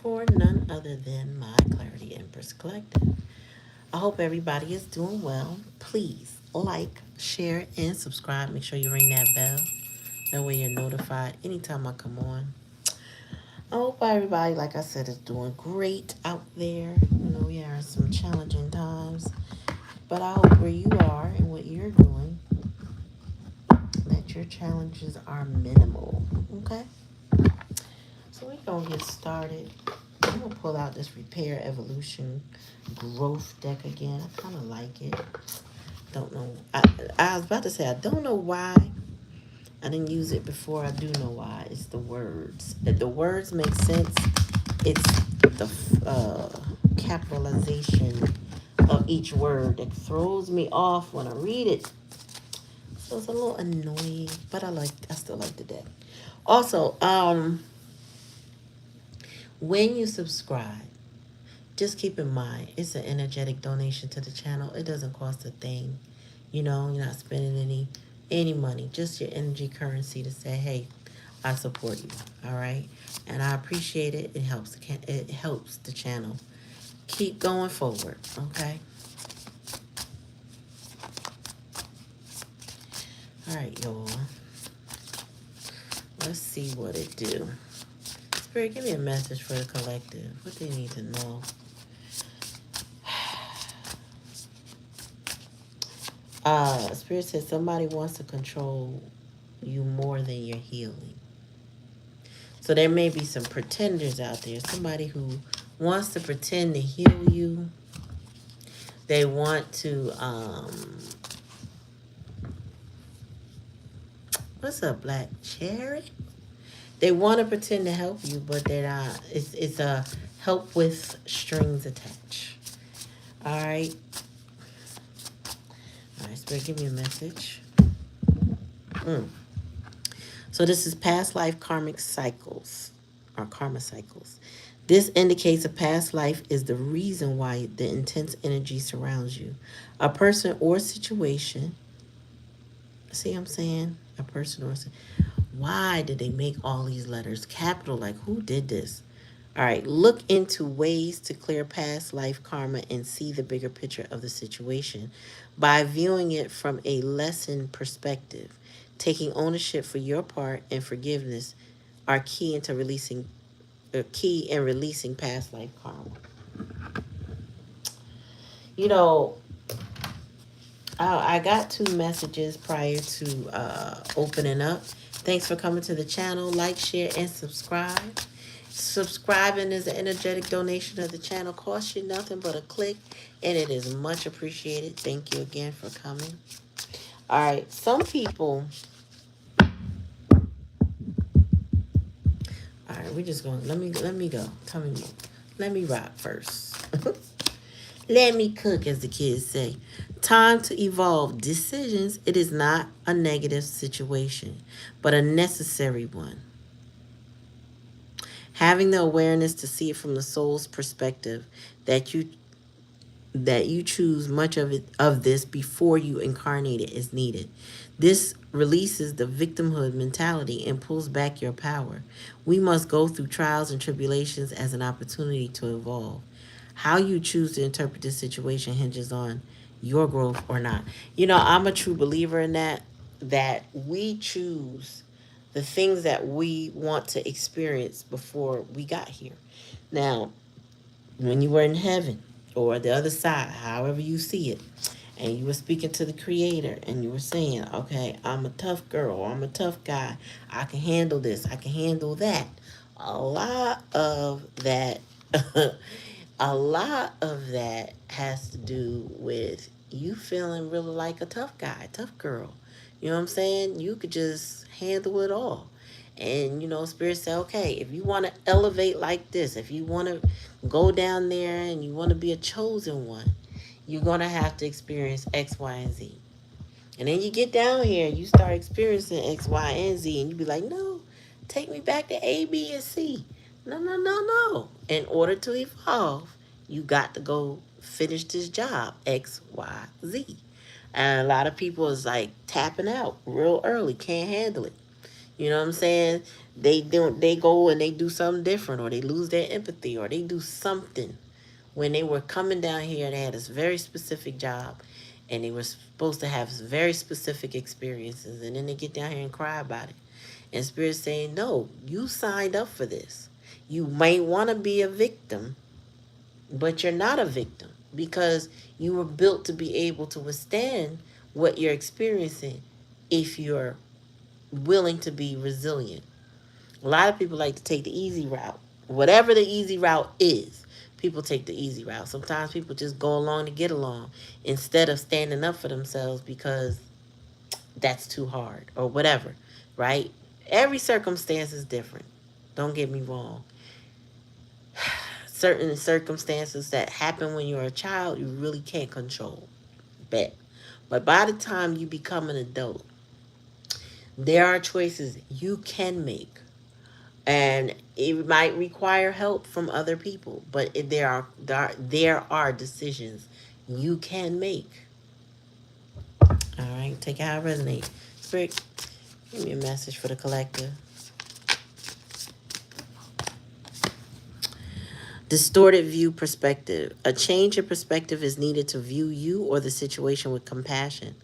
for none other than my Clarity Empress Collective. I hope everybody is doing well. Please like, share, and subscribe. Make sure you ring that bell. That way you're notified anytime I come on. I hope everybody, like I said, is doing great out there. We are in some challenging times. But I hope where you are and what you're doing, that your challenges are minimal. Okay? So we're going to get started. I'm going to pull out this Repair Evolution Growth deck again. I kind of like it. Don't know. I was about to say, I don't know why I didn't use it before. I do know why. It's the words. If the words make sense, it's the capitalization of each word that throws me off when I read it. So it's a little annoying, but I still like the deck. Also, when you subscribe, just keep in mind it's an energetic donation to the channel. It doesn't cost a thing. You're not spending any money, just your energy currency to say, hey, I support you. All right, and I appreciate it. It helps the channel keep going forward. Okay. All right, y'all. Let's see what it do. Spirit, give me a message for the collective. What they need to know. Spirit says somebody wants to control you more than your healing. So there may be some pretenders out there. Somebody who wants to pretend to heal you. They want to, what's up, Black Cherry? They want to pretend to help you, but they're not. It's a help with strings attached. All right. All right, Spirit, give me a message. So this is past life karmic cycles, or karma cycles. This indicates a past life is the reason why the intense energy surrounds you. A person or situation. See what I'm saying? A person or why did they make all these letters capital? Like, who did this? All right, look into ways to clear past life karma and see the bigger picture of the situation by viewing it from a lesson perspective. Taking ownership for your part and forgiveness are key in releasing past life karma. You know, I got 2 messages prior to opening up. Thanks for coming to the channel. Like, share, and subscribe. Subscribing is an energetic donation of the channel. Costs you nothing but a click, and it is much appreciated. Thank you again for coming. All right, some people. All right, we're just going. Let me go. Tell me more. Let me rock first. Let me cook, as the kids say. Time to evolve decisions. It is not a negative situation, but a necessary one. Having the awareness to see it from the soul's perspective, that you choose much of this before you incarnate it is needed. This releases the victimhood mentality and pulls back your power. We must go through trials and tribulations as an opportunity to evolve. How you choose to interpret this situation hinges on your growth or not. I'm a true believer in that we choose the things that we want to experience before we got here. Now, when you were in heaven or the other side, however you see it, and you were speaking to the creator and you were saying, okay, I'm a tough girl, or I'm a tough guy, I can handle this, I can handle that. A lot of that a lot of that has to do with you feeling really like a tough guy, tough girl. You know what I'm saying? You could just handle it all. And, Spirit said, okay, if you want to elevate like this, if you want to go down there and you want to be a chosen one, you're going to have to experience X, Y, and Z. And then you get down here and you start experiencing X, Y, and Z, and you be like, no, take me back to A, B, and C. No, no, no, no. In order to evolve, you got to go finish this job, X, Y, Z. And a lot of people is like tapping out real early, can't handle it. You know what I'm saying? They go and they do something different, or they lose their empathy, or they do something when they were coming down here. They had this very specific job, and they were supposed to have very specific experiences, and then they get down here and cry about it. And Spirit's saying, no, you signed up for this. You might want to be a victim, but you're not a victim, because you were built to be able to withstand what you're experiencing if you're willing to be resilient. A lot of people like to take the easy route. Whatever the easy route is, people take the easy route. Sometimes people just go along to get along instead of standing up for themselves because that's too hard or whatever, right? Every circumstance is different. Don't get me wrong. Certain circumstances that happen when you're a child, you really can't control. Bet. But by the time you become an adult, there are choices you can make, and it might require help from other people, but there are decisions you can make. All right, take it how it resonates. Spirit, give me a message for the collective. Distorted view perspective. A change in perspective is needed to view you or the situation with compassion.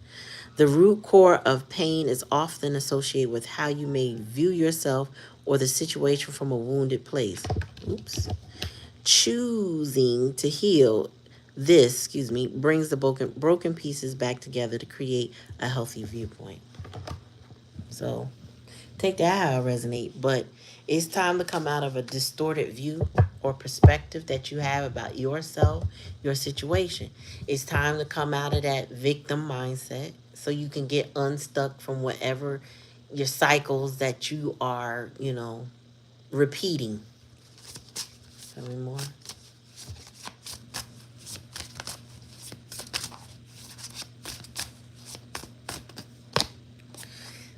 The root core of pain is often associated with how you may view yourself or the situation from a wounded place. Oops. Choosing to heal this, brings the broken pieces back together to create a healthy viewpoint. So take that how it resonate. But it's time to come out of a distorted view or perspective that you have about yourself, your situation. It's time to come out of that victim mindset so you can get unstuck from whatever your cycles that you are, repeating. Tell me more.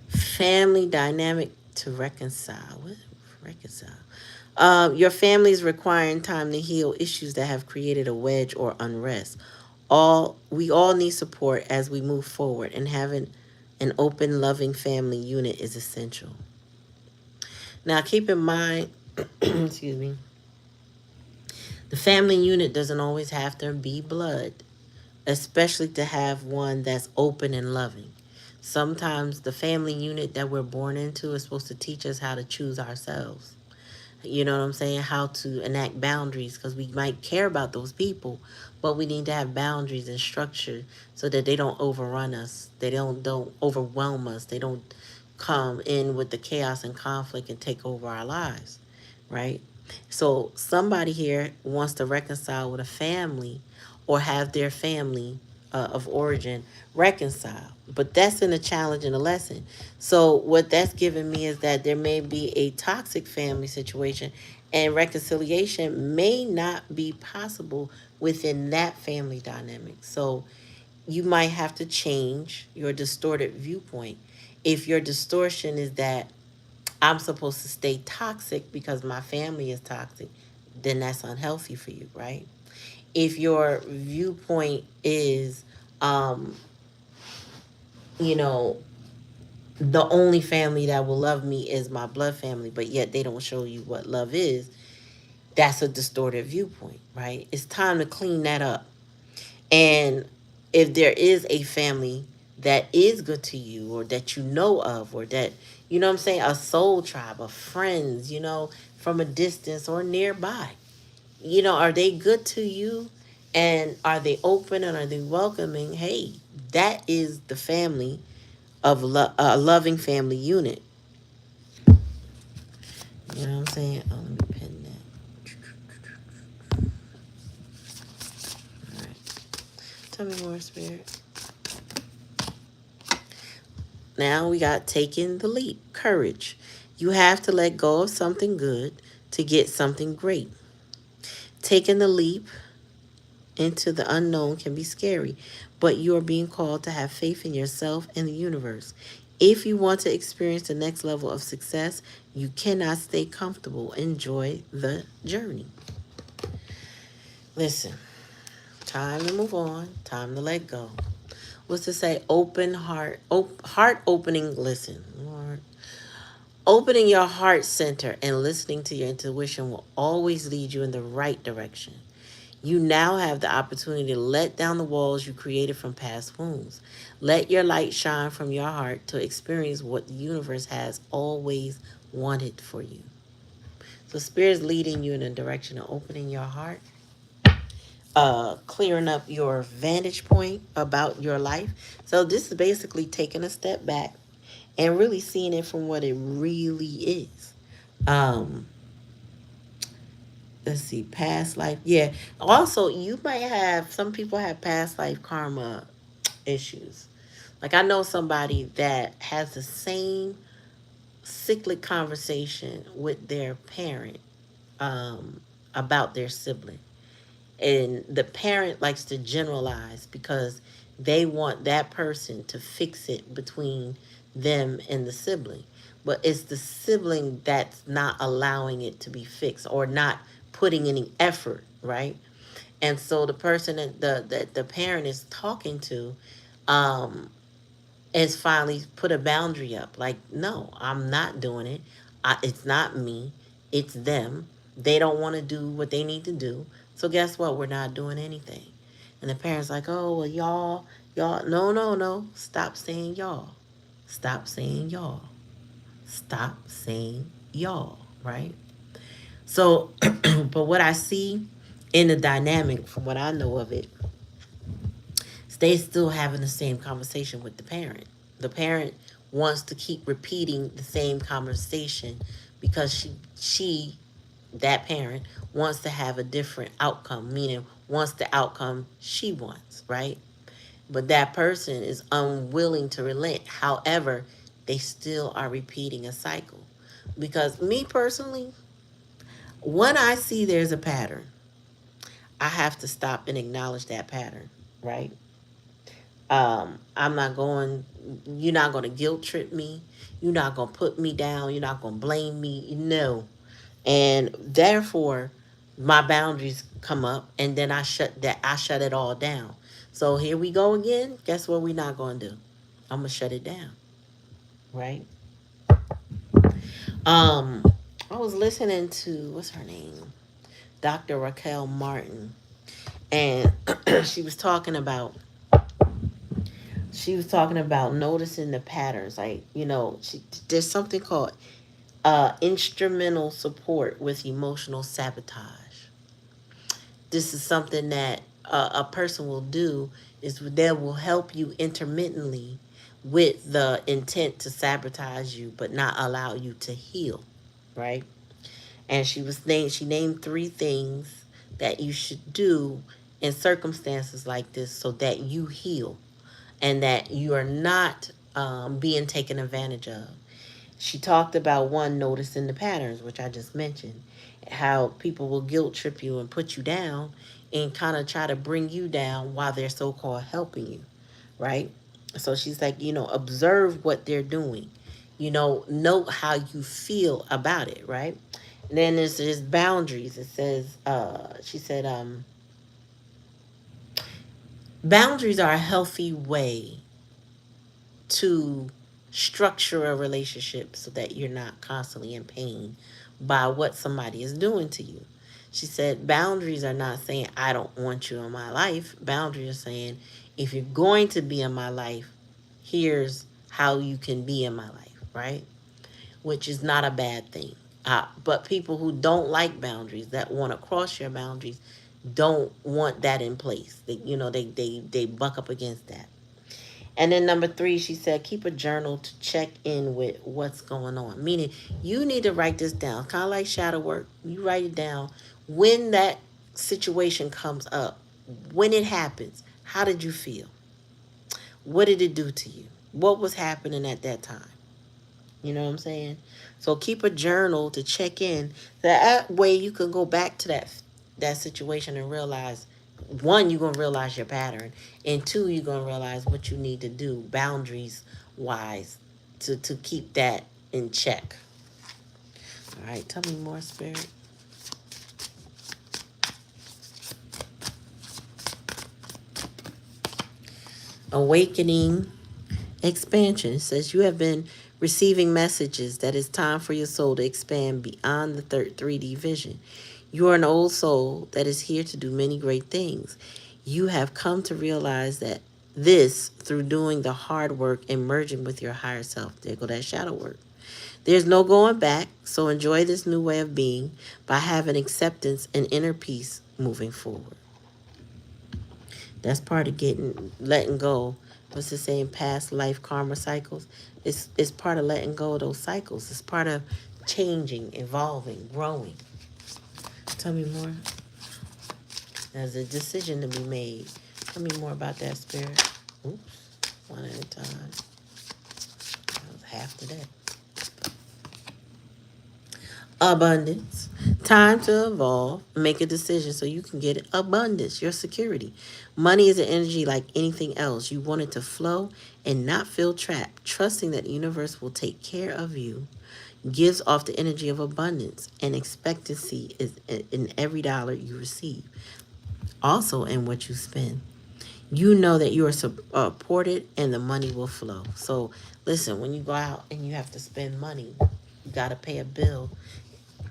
Family dynamic to reconcile. What? Reconcile. Your family is requiring time to heal issues that have created a wedge or unrest. We all need support as we move forward, and having an open, loving family unit is essential. Now, keep in mind, excuse me, the family unit doesn't always have to be blood, especially to have one that's open and loving. Sometimes the family unit that we're born into is supposed to teach us how to choose ourselves. You know what I'm saying? How to enact boundaries, because we might care about those people, but we need to have boundaries and structure so that they don't overrun us. They don't overwhelm us. They don't come in with the chaos and conflict and take over our lives, right? So somebody here wants to reconcile with a family or have their family of origin reconcile. But that's in a challenge and a lesson. So what that's giving me is that there may be a toxic family situation, and reconciliation may not be possible within that family dynamic. So you might have to change your distorted viewpoint. If your distortion is that I'm supposed to stay toxic because my family is toxic, then that's unhealthy for you, right? If your viewpoint is, um, you know, the only family that will love me is my blood family, but yet they don't show you what love is, that's a distorted viewpoint, right? It's time to clean that up. And if there is a family that is good to you, or that you know of, or that, you know what I'm saying, a soul tribe of friends, from a distance or nearby, are they good to you? And are they open and are they welcoming? Hey, that is the family of a loving family unit. You know what I'm saying? Oh, let me pin that. All right. Tell me more, Spirit. Now we got taking the leap. Courage. You have to let go of something good to get something great. Taking the leap into the unknown can be scary, but you are being called to have faith in yourself and the universe. If you want to experience the next level of success, you cannot stay comfortable. Enjoy the journey. Listen, time to move on, time to let go. What's to say? Open heart, heart opening. Listen, Lord. Opening your heart center and listening to your intuition will always lead you in the right direction. You now have the opportunity to let down the walls you created from past wounds. Let your light shine from your heart to experience what the universe has always wanted for you. So Spirit is leading you in a direction of opening your heart, clearing up your vantage point about your life. So this is basically taking a step back and really seeing it from what it really is. Um, let's see, past life. Yeah. Also, you might have, some people have past life karma issues. Like I know somebody that has the same cyclic conversation with their parent about their sibling. And the parent likes to generalize because they want that person to fix it between them and the sibling. But it's the sibling that's not allowing it to be fixed or not putting any effort, right? And so the person that the parent is talking to um, has finally put a boundary up. Like, no, I'm not doing it. It's not me. It's them. They don't want to do what they need to do. So guess what? We're not doing anything. And the parents like, oh, well, y'all. No, no, no. Stop saying y'all. Stop saying y'all. Stop saying y'all. Right? So, but what I see in the dynamic, from what I know of it, they still having the same conversation with the parent. The parent wants to keep repeating the same conversation because she that parent wants to have a different outcome, meaning wants the outcome she wants, right? But that person is unwilling to relent. However, they still are repeating a cycle. Because me personally, when I see there's a pattern, I have to stop and acknowledge that pattern, right? I'm not going, you're not going to guilt trip me. You're not going to put me down. You're not going to blame me. No. And therefore, my boundaries come up and then I shut it all down. So here we go again. Guess what we're not going to do? I'm going to shut it down. Right? Um, I was listening to, what's her name? Dr. Raquel Martin. And she was talking about noticing the patterns, like there's something called instrumental support with emotional sabotage. This is something that a person will do, is they will help you intermittently with the intent to sabotage you but not allow you to heal, right? And she named three things that you should do in circumstances like this so that you heal and that you are not being taken advantage of. She talked about one, noticing the patterns, which I just mentioned, how people will guilt trip you and put you down and kind of try to bring you down while they're so called helping you, right? So she's like, observe what they're doing, note how you feel about it, right? And then there's boundaries. It says, she said, boundaries are a healthy way to structure a relationship so that you're not constantly in pain by what somebody is doing to you. She said boundaries are not saying I don't want you in my life. Boundaries are saying if you're going to be in my life, here's how you can be in my life, right? Which is not a bad thing. But people who don't like boundaries, that want to cross your boundaries, don't want that in place. They buck up against that. And then number three, she said, keep a journal to check in with what's going on. Meaning, you need to write this down. Kind of like shadow work. You write it down. When that situation comes up, when it happens, how did you feel? What did it do to you? What was happening at that time? You know what I'm saying? So keep a journal to check in. That way you can go back to that situation and realize, one, you're gonna realize your pattern, and two, you're gonna realize what you need to do boundaries wise to keep that in check. All right, tell me more, Spirit. Awakening expansion. It says you have been receiving messages that it's time for your soul to expand beyond the third 3D vision. You are an old soul that is here to do many great things. You have come to realize that this through doing the hard work and merging with your higher self. There go that shadow work. There's no going back, so enjoy this new way of being by having acceptance and inner peace moving forward. That's part of letting go. What's it saying? Past life karma cycles. It's part of letting go of those cycles. It's part of changing, evolving, growing. Tell me more. There's a decision to be made. Tell me more about that, spirit. Oops. One at a time. That was half the day. Abundance. Time to evolve. Make a decision so you can get abundance, your security. Money is an energy like anything else. You want it to flow and not feel trapped. Trusting that the universe will take care of you gives off the energy of abundance, and expectancy is in every dollar you receive. Also in what you spend. You know that you are supported and the money will flow. So listen, when you go out and you have to spend money, you got to pay a bill.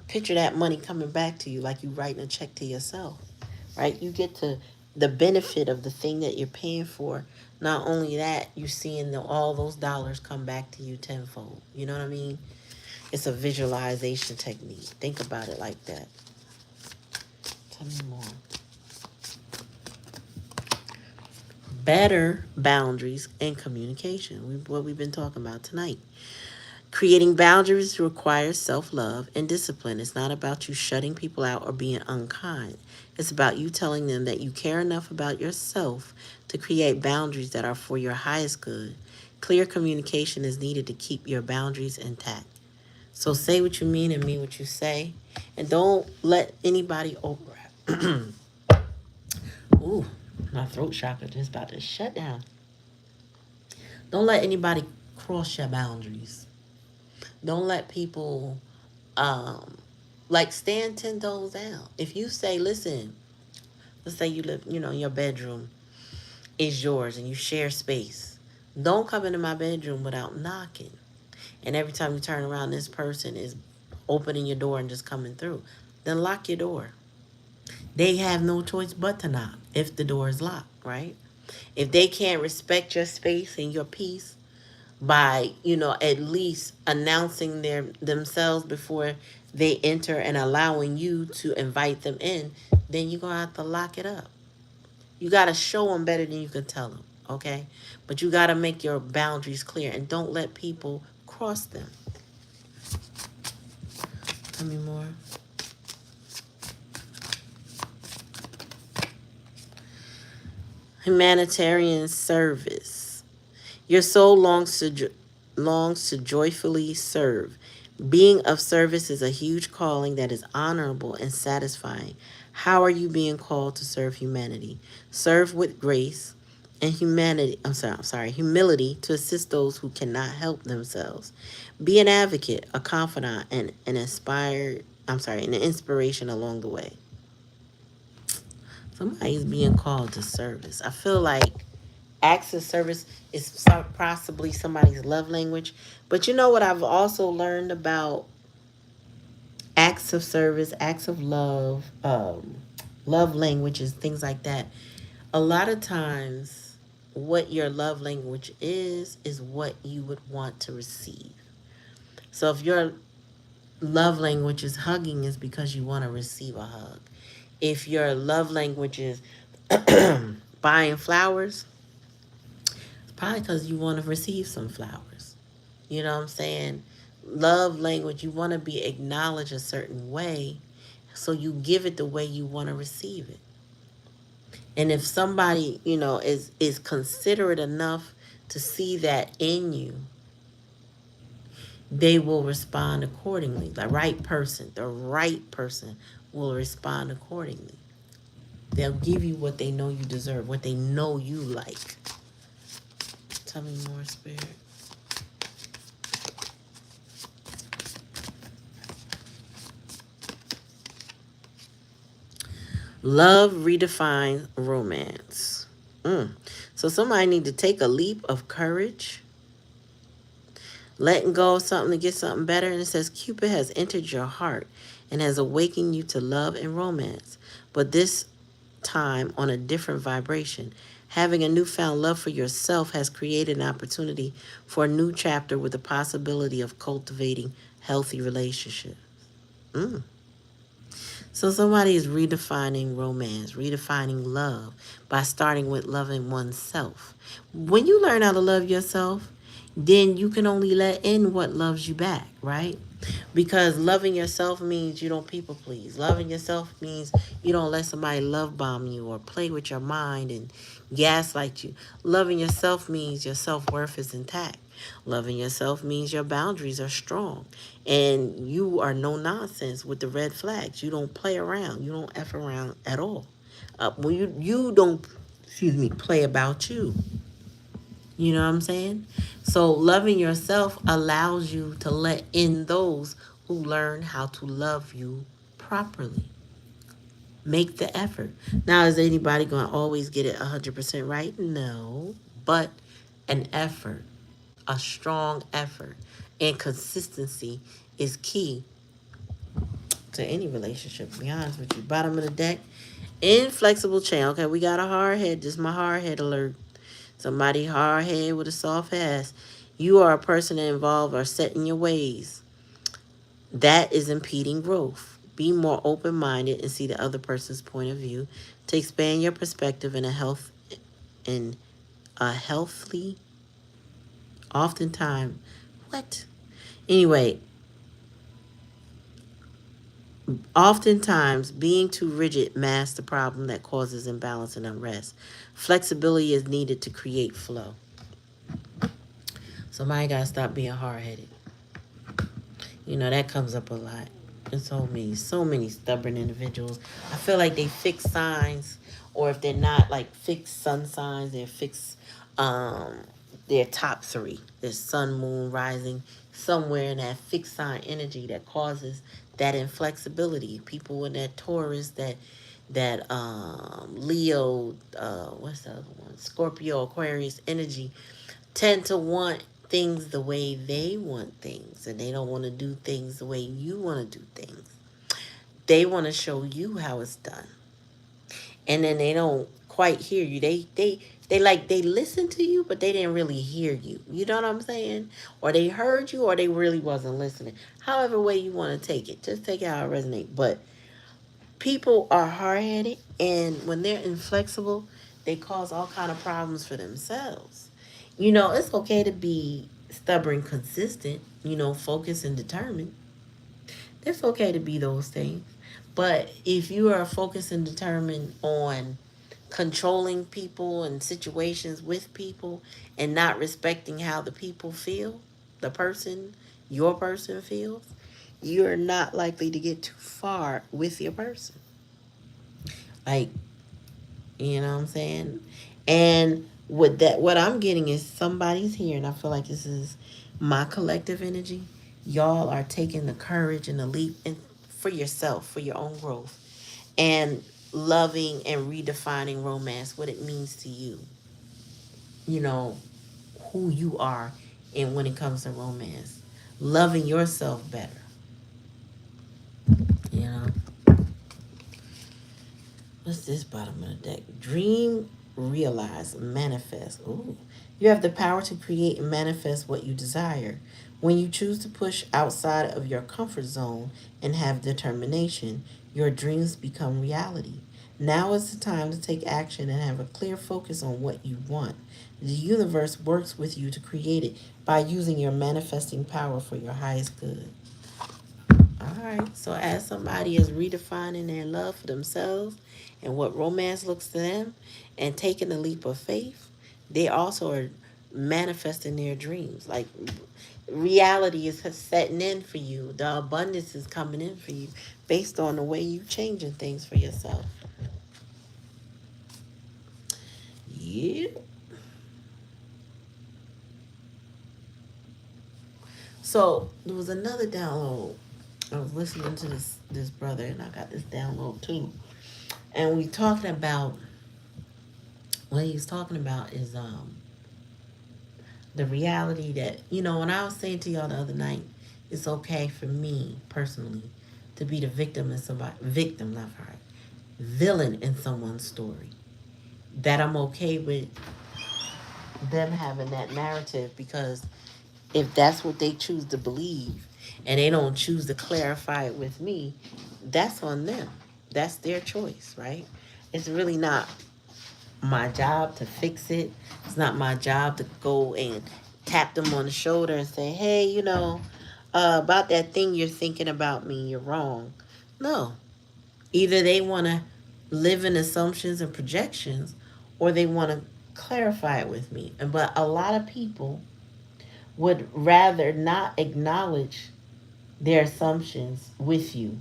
Picture that money coming back to you like you writing a check to yourself, right? You get to the benefit of the thing that you're paying for. Not only that, you're seeing all those dollars come back to you tenfold. You know what I mean? It's a visualization technique. Think about it like that. Tell me more. Better boundaries and communication. What we've been talking about tonight. Creating boundaries requires self-love and discipline. It's not about you shutting people out or being unkind. It's about you telling them that you care enough about yourself to create boundaries that are for your highest good. Clear communication is needed to keep your boundaries intact. So say what you mean and mean what you say. And don't let anybody over. Ooh, my throat chakra just about to shut down. Don't let anybody cross your boundaries. Don't let people like stand 10 toes down. If you say, listen, let's say you live, your bedroom is yours and you share space. Don't come into my bedroom without knocking. And every time you turn around, this person is opening your door and just coming through. Then lock your door. They have no choice but to knock if the door is locked, right? If they can't respect your space and your peace, by at least announcing themselves before they enter and allowing you to invite them in, then you're gonna have to lock it up. You gotta show them better than you can tell them, okay? But you gotta make your boundaries clear and don't let people cross them. Tell me more. Humanitarian service. Your soul longs to joyfully serve. Being of service is a huge calling that is honorable and satisfying. How are you being called to serve humanity? Serve with grace and humility to assist those who cannot help themselves. Be an advocate, a confidant, and an inspiration along the way. Somebody's being called to service. I feel like acts of service is possibly somebody's love language. But you know what I've also learned about acts of service, acts of love, love languages, things like that. A lot of times, what your love language is what you would want to receive. So if your love language is hugging, is because you want to receive a hug. If your love language is buying flowers, probably because you want to receive some flowers. You know what I'm saying? Love language, you want to be acknowledged a certain way, so you give it the way you want to receive it. And if somebody, is considerate enough to see that in you, they will respond accordingly. The right person will respond accordingly. They'll give you what they know you deserve, what they know you like. Tell me more, Spirit. Love redefines romance. So somebody need to take a leap of courage. letting go of something to get something better. And it says Cupid has entered your heart and has awakened you to love and romance, but this time on a different vibration. Having a newfound love for yourself has created an opportunity for a new chapter with the possibility of cultivating healthy relationships. Mm. So somebody is redefining romance, redefining love by starting with loving oneself. When you learn how to love yourself, then you can only let in what loves you back, right? Because loving yourself means you don't people please. Loving yourself means you don't let somebody love bomb you or play with your mind and gaslight you. Loving yourself means your self worth is intact. Loving yourself means your boundaries are strong and you are no nonsense with the red flags. You don't play around. You don't F around at all. Well, you don't, excuse me, play about you. You know what I'm saying? So loving yourself allows you to let in those who learn how to love you properly. Make the effort. Now, is anybody going to always get it 100% right? No. But an effort, a strong effort, and consistency is key to any relationship, to be honest with you. Bottom of the deck, inflexible chain. Okay, we got a hard head. This is my hard head alert. Somebody hard head with a soft ass. You are a person that involved or set in your ways. That is impeding growth. Be more open minded and see the other person's point of view to expand your perspective in a healthy, oftentimes, what? Anyway, oftentimes being too rigid masks the problem that causes imbalance and unrest. Flexibility is needed to create flow. Somebody gotta stop being hard headed. You know, that comes up a lot. And so many stubborn individuals. I feel like they fix signs, or if they're not like fixed sun signs, they're fixed their top three. There's sun, moon, rising, somewhere in that fixed sign energy that causes that inflexibility. People in that Taurus, that Leo, what's the other one? Scorpio, Aquarius energy tend to want things the way they want things, and they don't want to do things the way you want to do things. They want to show you how it's done, and then they don't quite hear you. They listen to you, but they didn't really hear you. You know what I'm saying? Or they heard you, or they really wasn't listening. However way you want to take it, just take it how it resonates. But people are hard-headed, and when they're inflexible, they cause all kind of problems for themselves. You know, it's okay to be stubborn, consistent, focused and determined. It's okay to be those things. But if you are focused and determined on controlling people and situations with people and not respecting how the people feel, the person, your person feels, you're not likely to get too far with your person. Like, you know what I'm saying? And with that, what I'm getting is somebody's here, and I feel like this is my collective energy. Y'all are taking the courage and the leap for yourself, for your own growth, and loving and redefining romance, what it means to you. You know, who you are, and when it comes to romance, loving yourself better. You know, what's this bottom of the deck? Dream, realize, manifest. Ooh. You have the power to create and manifest what you desire. When you choose to push outside of your comfort zone and have determination, your dreams become reality. Now is the time to take action and have a clear focus on what you want. The universe works with you to create it by using your manifesting power for your highest good. All right. So as somebody is redefining their love for themselves and what romance looks to them and taking a leap of faith, they also are manifesting their dreams. Like reality is setting in for you. The abundance is coming in for you based on the way you changing things for yourself. Yeah. So there was another download. I was listening to this brother, and I got this download too. And we talking about what he's talking about is The reality that, when I was saying to y'all the other night, it's okay for me personally to be the victim in somebody, victim, not right, villain in someone's story. That I'm okay with them having that narrative, because if that's what they choose to believe and they don't choose to clarify it with me, that's on them. That's their choice, right? It's really not my job to fix it. It's not my job to go and tap them on the shoulder and say, hey, about that thing you're thinking about me, you're wrong. No. Either they want to live in assumptions and projections, or they want to clarify it with me. But a lot of people would rather not acknowledge their assumptions with you,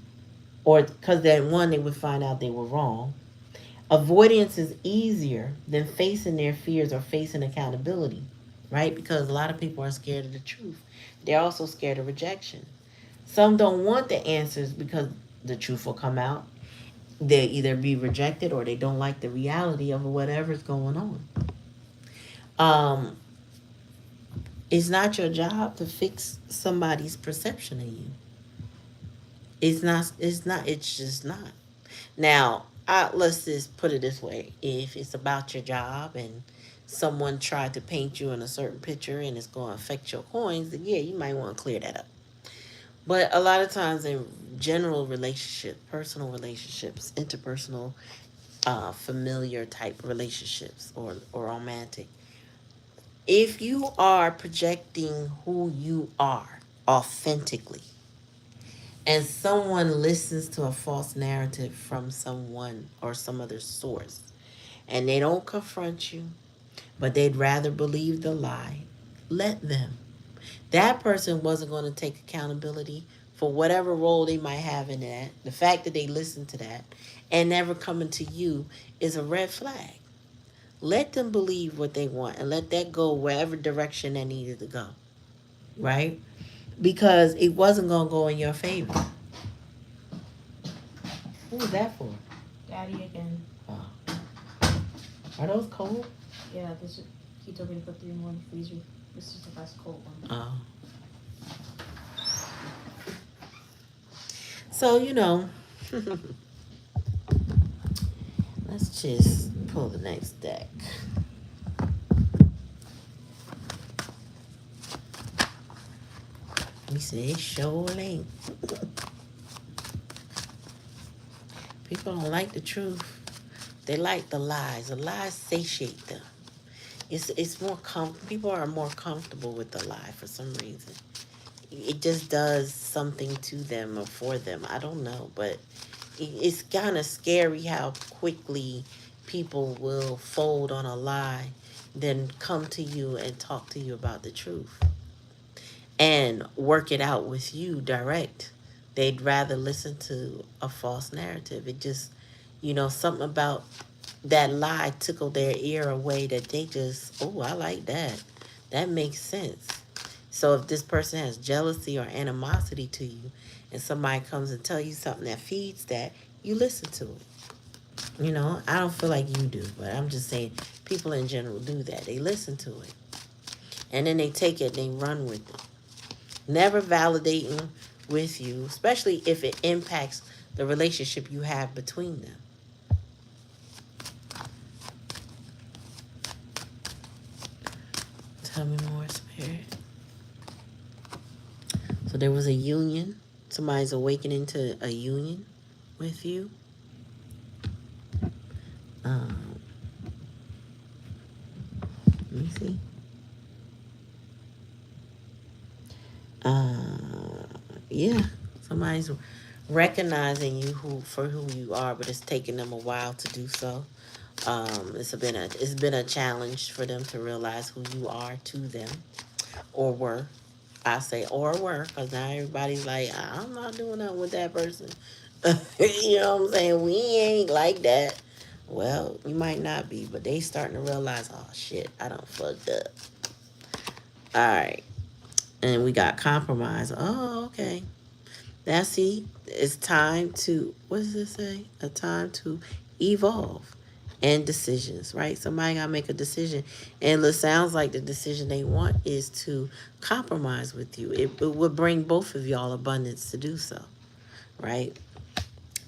or because then one, they would find out they were wrong. Avoidance is easier than facing their fears or facing accountability, right? Because a lot of people are scared of the truth. They're also scared of rejection. Some don't want the answers because the truth will come out. They either be rejected or they don't like the reality of whatever's going on. Um, it's not your job to fix somebody's perception of you. It's not. It's not. It's just not. Now, let's just put it this way: if it's about your job and someone tried to paint you in a certain picture and it's going to affect your coins, then yeah, you might want to clear that up. But a lot of times in general relationships, personal relationships, interpersonal, familiar type relationships, or romantic, if you are projecting who you are authentically, and someone listens to a false narrative from someone or some other source, and they don't confront you, but they'd rather believe the lie, let them. That person wasn't going to take accountability for whatever role they might have in that. The fact that they listened to that and never coming to you is a red flag. Let them believe what they want and let that go wherever direction they needed to go, right? Because it wasn't going to go in your favor. Who was that for? Daddy again. Oh. Are those cold? Yeah, he told me to put 3 more in the freezer. This is the last cold one. Oh. So, let's just pull the next deck. We say it sure ain't. People don't like the truth. They like the lies. The lies satiate them. It's more people are more comfortable with the lie for some reason. It just does something to them or for them. I don't know, but it's kind of scary how quickly people will fold on a lie, then come to you and talk to you about the truth and work it out with you direct. They'd rather listen to a false narrative. It just, something about that lie tickled their ear a way that they just, oh, I like that. That makes sense. So if this person has jealousy or animosity to you and somebody comes and tell you something that feeds that, you listen to it. I don't feel like you do, but I'm just saying people in general do that. They listen to it. And then they take it and they run with it. Never validating with you, especially if it impacts the relationship you have between them. Tell me more, Spirit. So there was a union. Somebody's awakening to a union with you. Let me see. Yeah, somebody's recognizing you for who you are, but it's taking them a while to do so. It's been a challenge for them to realize who you are to them, or were. I say or were, because now everybody's like, I'm not doing that with that person. You know what I'm saying? We ain't like that. Well, you might not be, but they starting to realize, oh shit, I done fucked up. All right, and we got compromise. Oh, okay. Now see, it's time to, what does it say? A time to evolve. and decisions, right? Somebody got to make a decision. And it sounds like the decision they want is to compromise with you. It would bring both of y'all abundance to do so, right?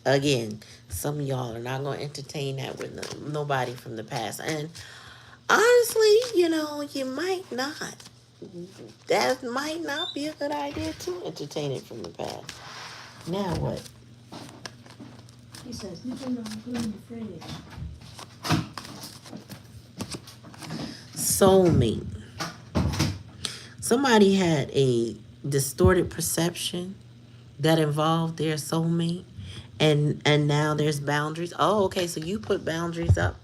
Again, some of y'all are not going to entertain that with nobody from the past. And honestly, you might not. That might not be a good idea to entertain it from the past. Now what? He says, you don't know who in the fridge. Soulmate. Somebody had a distorted perception that involved their soulmate, and now there's boundaries. Oh, okay, so you put boundaries up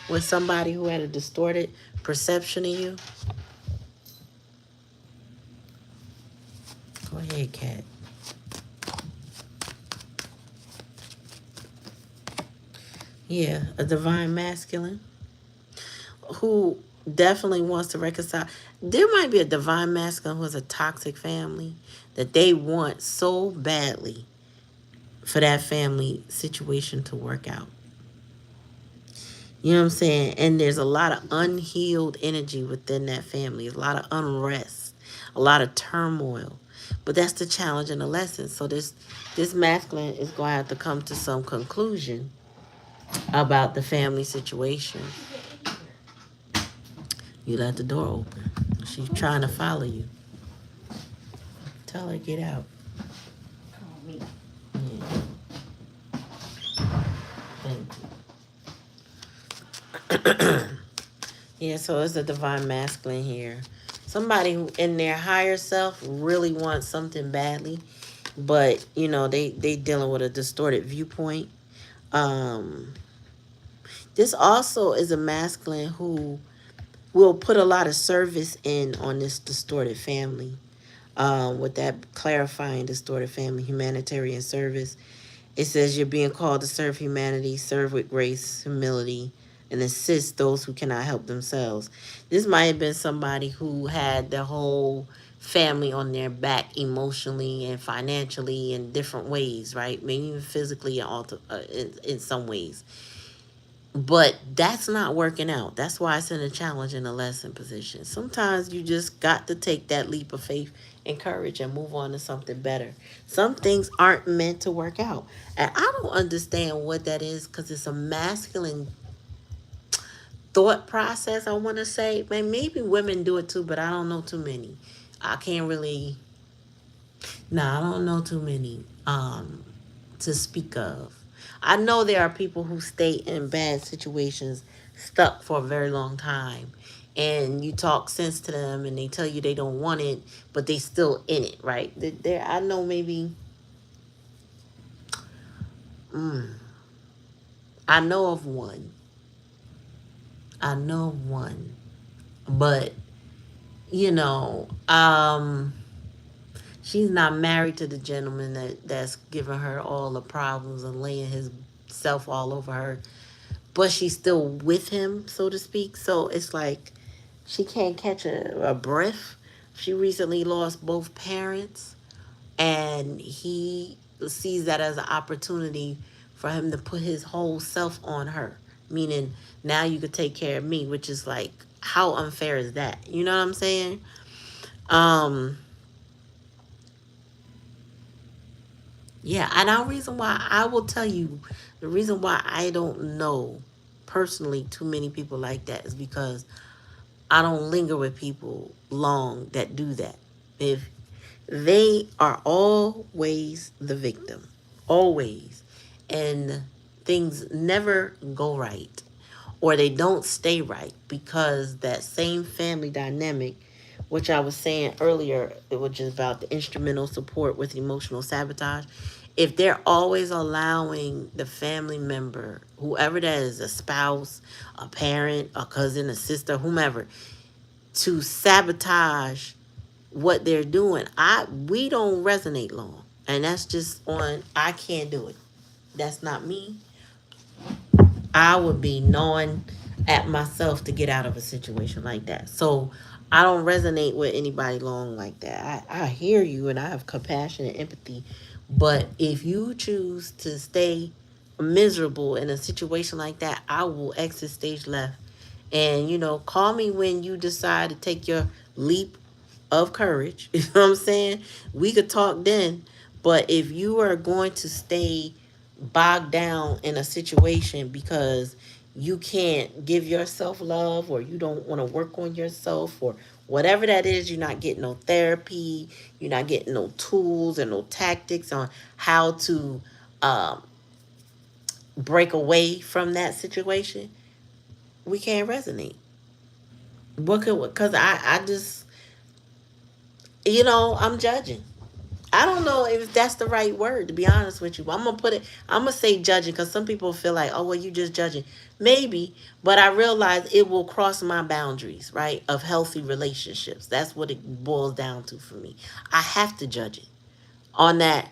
with somebody who had a distorted perception of you. Go ahead, Kat. Yeah, a divine masculine who definitely wants to reconcile. There might be a divine masculine who has a toxic family that they want so badly for that family situation to work out. You know what I'm saying? And there's a lot of unhealed energy within that family, a lot of unrest, a lot of turmoil. But that's the challenge and the lesson. So this masculine is going to have to come to some conclusion about the family situation. You let the door open. She's trying to follow you. Tell her get out. Call me. Yeah, thank you. Yeah, so it's a divine masculine here. Somebody who in their higher self really wants something badly, but they dealing with a distorted viewpoint. Um, this also is a masculine who will put a lot of service in on this distorted family. With that clarifying distorted family, humanitarian service. It says you're being called to serve humanity, serve with grace, humility, and assist those who cannot help themselves. This might have been somebody who had their whole family on their back emotionally and financially in different ways, right? Maybe even physically in some ways. But that's not working out. That's why it's in a challenge and a lesson position. Sometimes you just got to take that leap of faith and courage and move on to something better. Some things aren't meant to work out. And I don't understand what that is because it's a masculine thought process, I want to say. Man, maybe women do it too, but I don't know too many. I can't really, no, I don't know too many to speak of. I know there are people who stay in bad situations stuck for a very long time. And you talk sense to them and they tell you they don't want it, but they still in it, right? There, I know maybe, mm, I know of one. I know of one. But, you know, um, she's not married to the gentleman that's giving her all the problems and laying his self all over her, but she's still with him, so to speak. So it's like she can't catch a breath. She recently lost both parents, and he sees that as an opportunity for him to put his whole self on her, meaning now you could take care of me, which is like, how unfair is that? You know what I'm saying? Um, Yeah, and our reason why I will tell you the reason why I don't know personally too many people like that is because I don't linger with people long that do that. If they are always the victim, always, and things never go right or they don't stay right because that same family dynamic, which I was saying earlier, which is about the instrumental support with emotional sabotage. If they're always allowing the family member, whoever that is, a spouse, a parent, a cousin, a sister, whomever, to sabotage what they're doing, we don't resonate long. And that's just on, I can't do it. That's not me. I would be gnawing at myself to get out of a situation like that. So I don't resonate with anybody long like that. I hear you and I have compassion and empathy. But if you choose to stay miserable in a situation like that, I will exit stage left. And, call me when you decide to take your leap of courage. You know what I'm saying? We could talk then. But if you are going to stay bogged down in a situation because you can't give yourself love, or you don't want to work on yourself, or whatever that is, you're not getting no therapy, you're not getting no tools and no tactics on how to um, break away from that situation, we can't resonate. What could, because I just, I'm judging. I don't know if that's the right word, to be honest with you. I'm gonna say judging, because some people feel like, oh, well, you just judging. Maybe, but I realize it will cross my boundaries, right, of healthy relationships. That's what it boils down to for me. I have to judge it on that,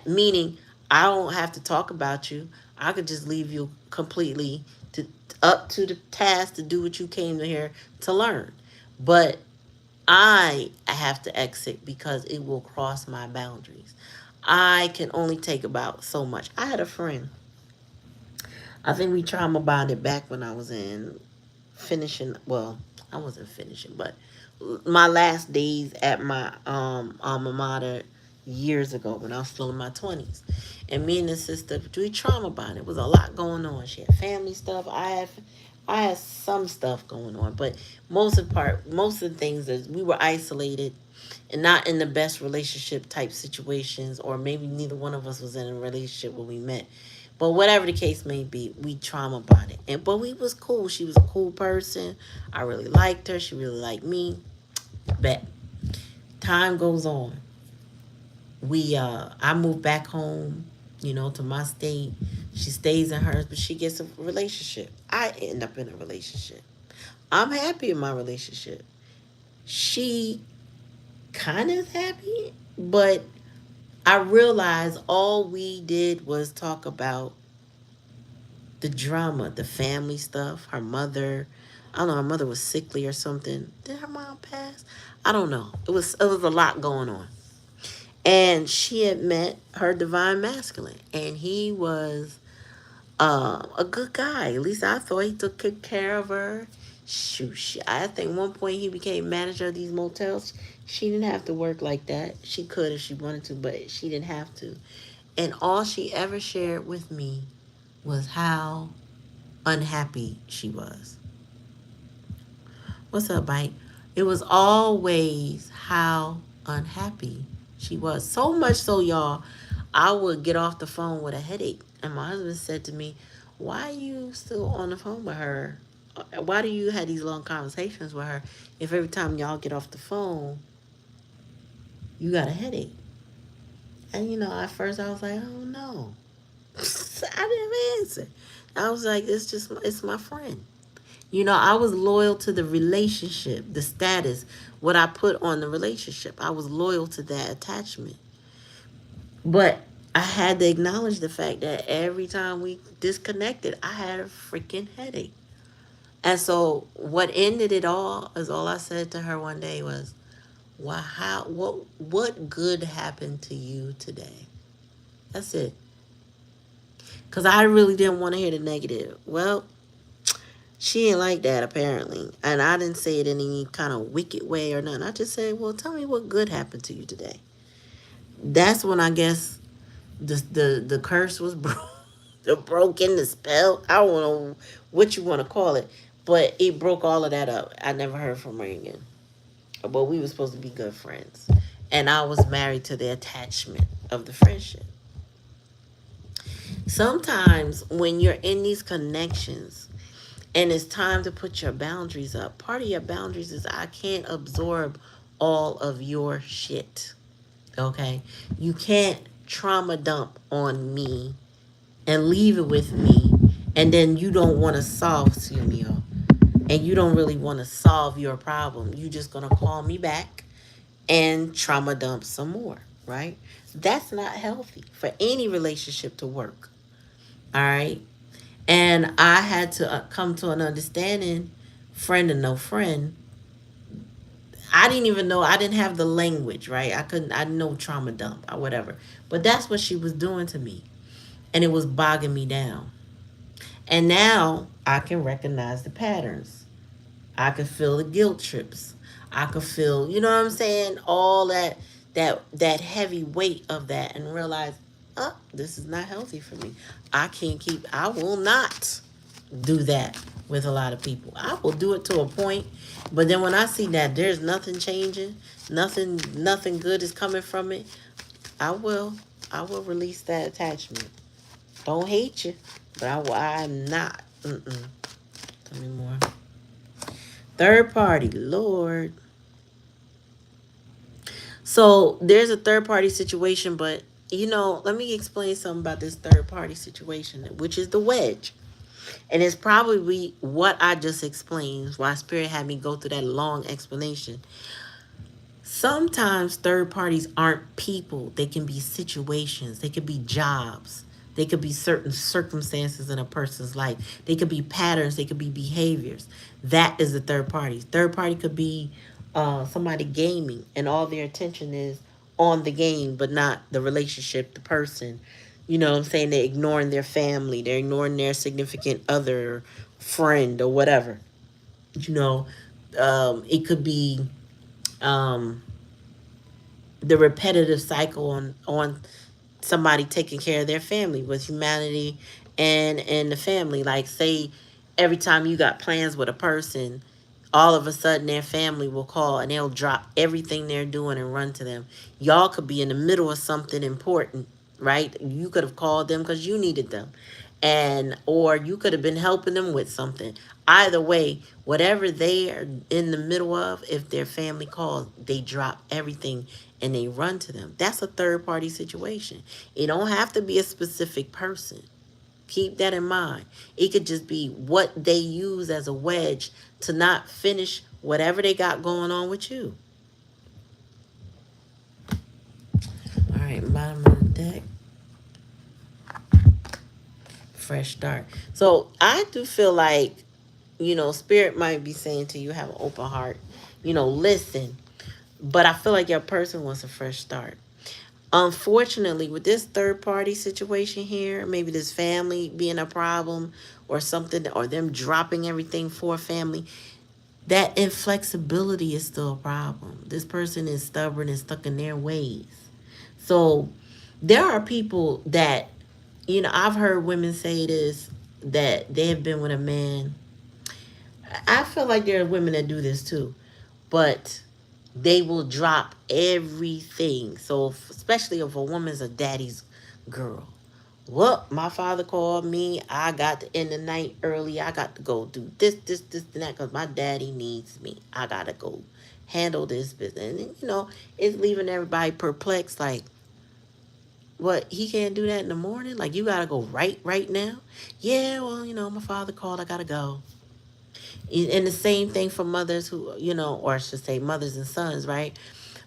meaning I don't have to talk about you. I could just leave you completely to up to the task to do what you came to here to learn. But I have to exit because it will cross my boundaries. I can only take about so much. I had a friend. I think we trauma bonded back when I was in finishing. Well, I wasn't finishing, but my last days at my alma mater years ago when I was still in my 20s. And me and the sister, we trauma bonded. It was a lot going on. She had family stuff. I had some stuff going on, but most of the things is we were isolated and not in the best relationship type situations, or maybe neither one of us was in a relationship when we met. But whatever the case may be, we trauma bonded. But we was cool. She was a cool person. I really liked her. She really liked me. But time goes on. I moved back home, to my state. She stays in hers, but she gets a relationship. I end up in a relationship. I'm happy in my relationship. She kind of happy, but I realized all we did was talk about the drama, the family stuff. Her mother, I don't know, her mother was sickly or something. Did her mom pass? I don't know. It was a lot going on. And she had met her divine masculine, and he was a good guy. At least I thought he took good care of her. Shoot, I think one point he became manager of these motels. She didn't have to work like that. She could if she wanted to, but she didn't have to. And all she ever shared with me was how unhappy she was. What's up, Bite? It was always how unhappy she was. So much so, y'all, I would get off the phone with a headache. And my husband said to me, why are you still on the phone with her? Why do you have these long conversations with her if every time y'all get off the phone, you got a headache? And, at first I was like, oh no. I didn't answer. I was like, it's my friend. I was loyal to the relationship, the status, what I put on the relationship. I was loyal to that attachment. But I had to acknowledge the fact that every time we disconnected, I had a freaking headache. And so what ended it all is all I said to her one day was, "Well, what good happened to you today?" That's it. Cuz I really didn't want to hear the negative. Well, she ain't like that apparently. And I didn't say it in any kind of wicked way or nothing. I just said, well, tell me what good happened to you today. That's when I guess the curse was broken, the spell. I don't know what you want to call it. But it broke all of that up. I never heard from her again. But we were supposed to be good friends. And I was married to the attachment of the friendship. Sometimes when you're in these connections, and it's time to put your boundaries up. Part of your boundaries is I can't absorb all of your shit. Okay? You can't trauma dump on me and leave it with me, and then you don't want to solve, Sunio, and you don't really want to solve your problem. You just going to call me back and trauma dump some more, right? That's not healthy for any relationship to work. All right? And I had to come to an understanding, friend or no friend. I didn't even know, I didn't have the language, right? I didn't know trauma dump or whatever. But that's what she was doing to me. and it was bogging me down. And now I can recognize the patterns. I could feel the guilt trips. I could feel, you know what I'm saying, all that heavy weight of that, and realize, oh, this is not healthy for me. I will not do that with a lot of people. I will do it to a point, but then when I see that there's nothing changing, nothing good is coming from it, I will I will release that attachment. Don't hate you, but I'm not. Tell me more. Third party, Lord. So there's a third party situation, but let me explain something about this third party situation, which is the wedge. And it's probably what I just explained, why Spirit had me go through that long explanation. Sometimes third parties aren't people, they can be situations, they could be jobs, they could be certain circumstances in a person's life, they could be patterns, they could be behaviors. That is the third party. Third party could be somebody gaming and all their attention is on the game but not the relationship, the person. You know what I'm saying? They're ignoring their family, they're ignoring their significant other, friend, or whatever. You know, it could be um, the repetitive cycle on somebody taking care of their family with humanity and the family. Like, say every time you got plans with a person, all of a sudden their family will call and they'll drop everything they're doing and run to them. Y'all could be in the middle of something important, right? You could have called them because you needed them, and or you could have been helping them with something. Either way, whatever they are in the middle of, if their family calls, they drop everything and they run to them. That's a third party situation. It don't have to be a specific person. Keep that in mind. It could just be what they use as a wedge to not finish whatever they got going on with you. All right, bottom of the deck, fresh start. So I do feel like, Spirit might be saying to you, have an open heart, listen. But I feel like your person wants a fresh start. Unfortunately, with this third party situation here, maybe this family being a problem or something, or them dropping everything for a family, that inflexibility is still a problem. This person is stubborn and stuck in their ways. So there are people that, I've heard women say this, that they have been with a man. I feel like there are women that do this too, but they will drop everything. So, especially if a woman's a daddy's girl. Well, my father called me. I got to end the night early. I got to go do this, and that because my daddy needs me. I got to go handle this business. And, it's leaving everybody perplexed. Like, what, he can't do that in the morning? Like, you got to go right now? Yeah, well, my father called. I got to go. And the same thing for mothers who, or I should say mothers and sons, right?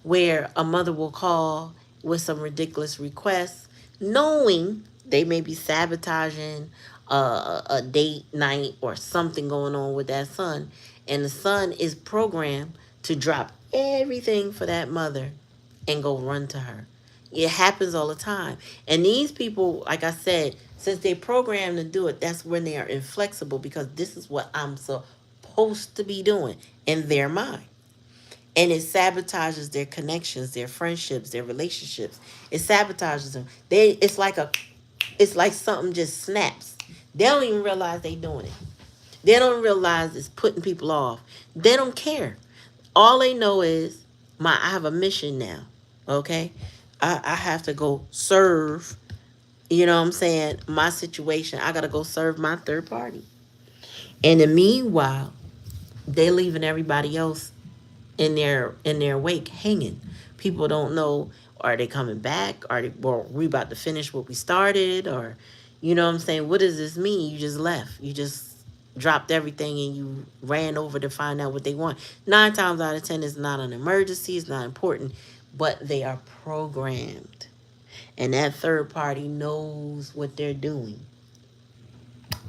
Where a mother will call with some ridiculous requests, knowing they may be sabotaging a date night or something going on with that son. And the son is programmed to drop everything for that mother and go run to her. It happens all the time. And these people, like I said, since they programmed to do it, that's when they are inflexible, because this is what I'm supposed to be doing in their mind. And it sabotages their connections, their friendships, their relationships. It sabotages them. It's like something just snaps. They don't even realize they doing it. They don't realize it's putting people off. They don't care. All they know is, I have a mission now. Okay? I have to go serve, what I'm saying, my situation. I gotta go serve my third party. And in the meanwhile, they leaving everybody else in their wake hanging. People don't know, are they coming back? Are we about to finish what we started? Or, what I'm saying, what does this mean? You just left. You just dropped everything and you ran over to find out what they want. 9 times out of 10, it's not an emergency, it's not important, but they are programmed. And that third party knows what they're doing.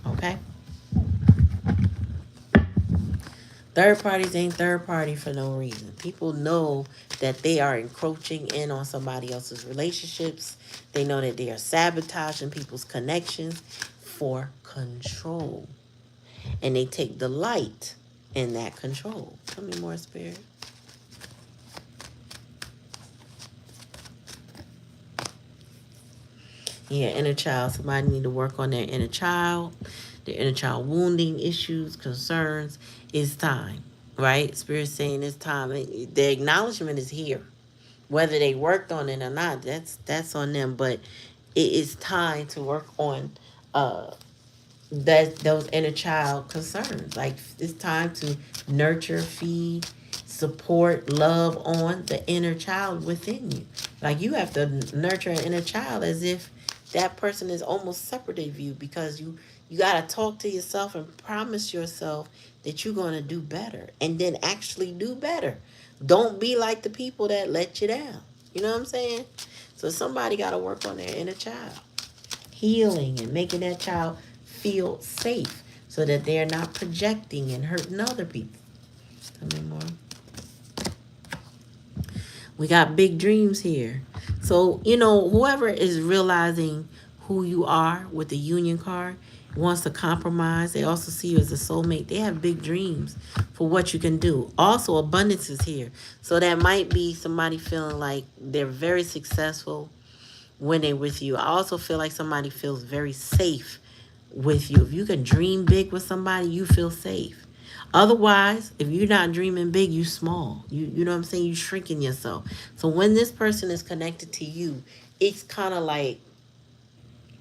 Okay? Third parties ain't third party for no reason. People know that they are encroaching in on somebody else's relationships. They know that they are sabotaging people's connections for control. And they take delight in that control. Tell me more, Spirit. Yeah, inner child. Somebody need to work on their inner child wounding issues, concerns. It's time, right? Spirit saying it's time. The acknowledgement is here. Whether they worked on it or not, that's on them. But it is time to work on uh those inner child concerns. Like it's time to nurture, feed, support, love on the inner child within you. Like you have to nurture an inner child as if that person is almost separate of you, because you got to talk to yourself and promise yourself that you're going to do better, and then actually do better. Don't be like the people that let you down. You know what I'm saying? So somebody got to work on their inner child, healing and making that child feel safe so that they're not projecting and hurting other people. Tell me more. We got big dreams here. So, whoever is realizing who you are with the union card wants to compromise. They also see you as a soulmate. They have big dreams for what you can do. Also, abundance is here. So that might be somebody feeling like they're very successful when they're with you. I also feel like somebody feels very safe with you. If you can dream big with somebody, you feel safe. Otherwise, if you're not dreaming big, you small. You know what I'm saying? You shrinking yourself. So when this person is connected to you, it's kind of like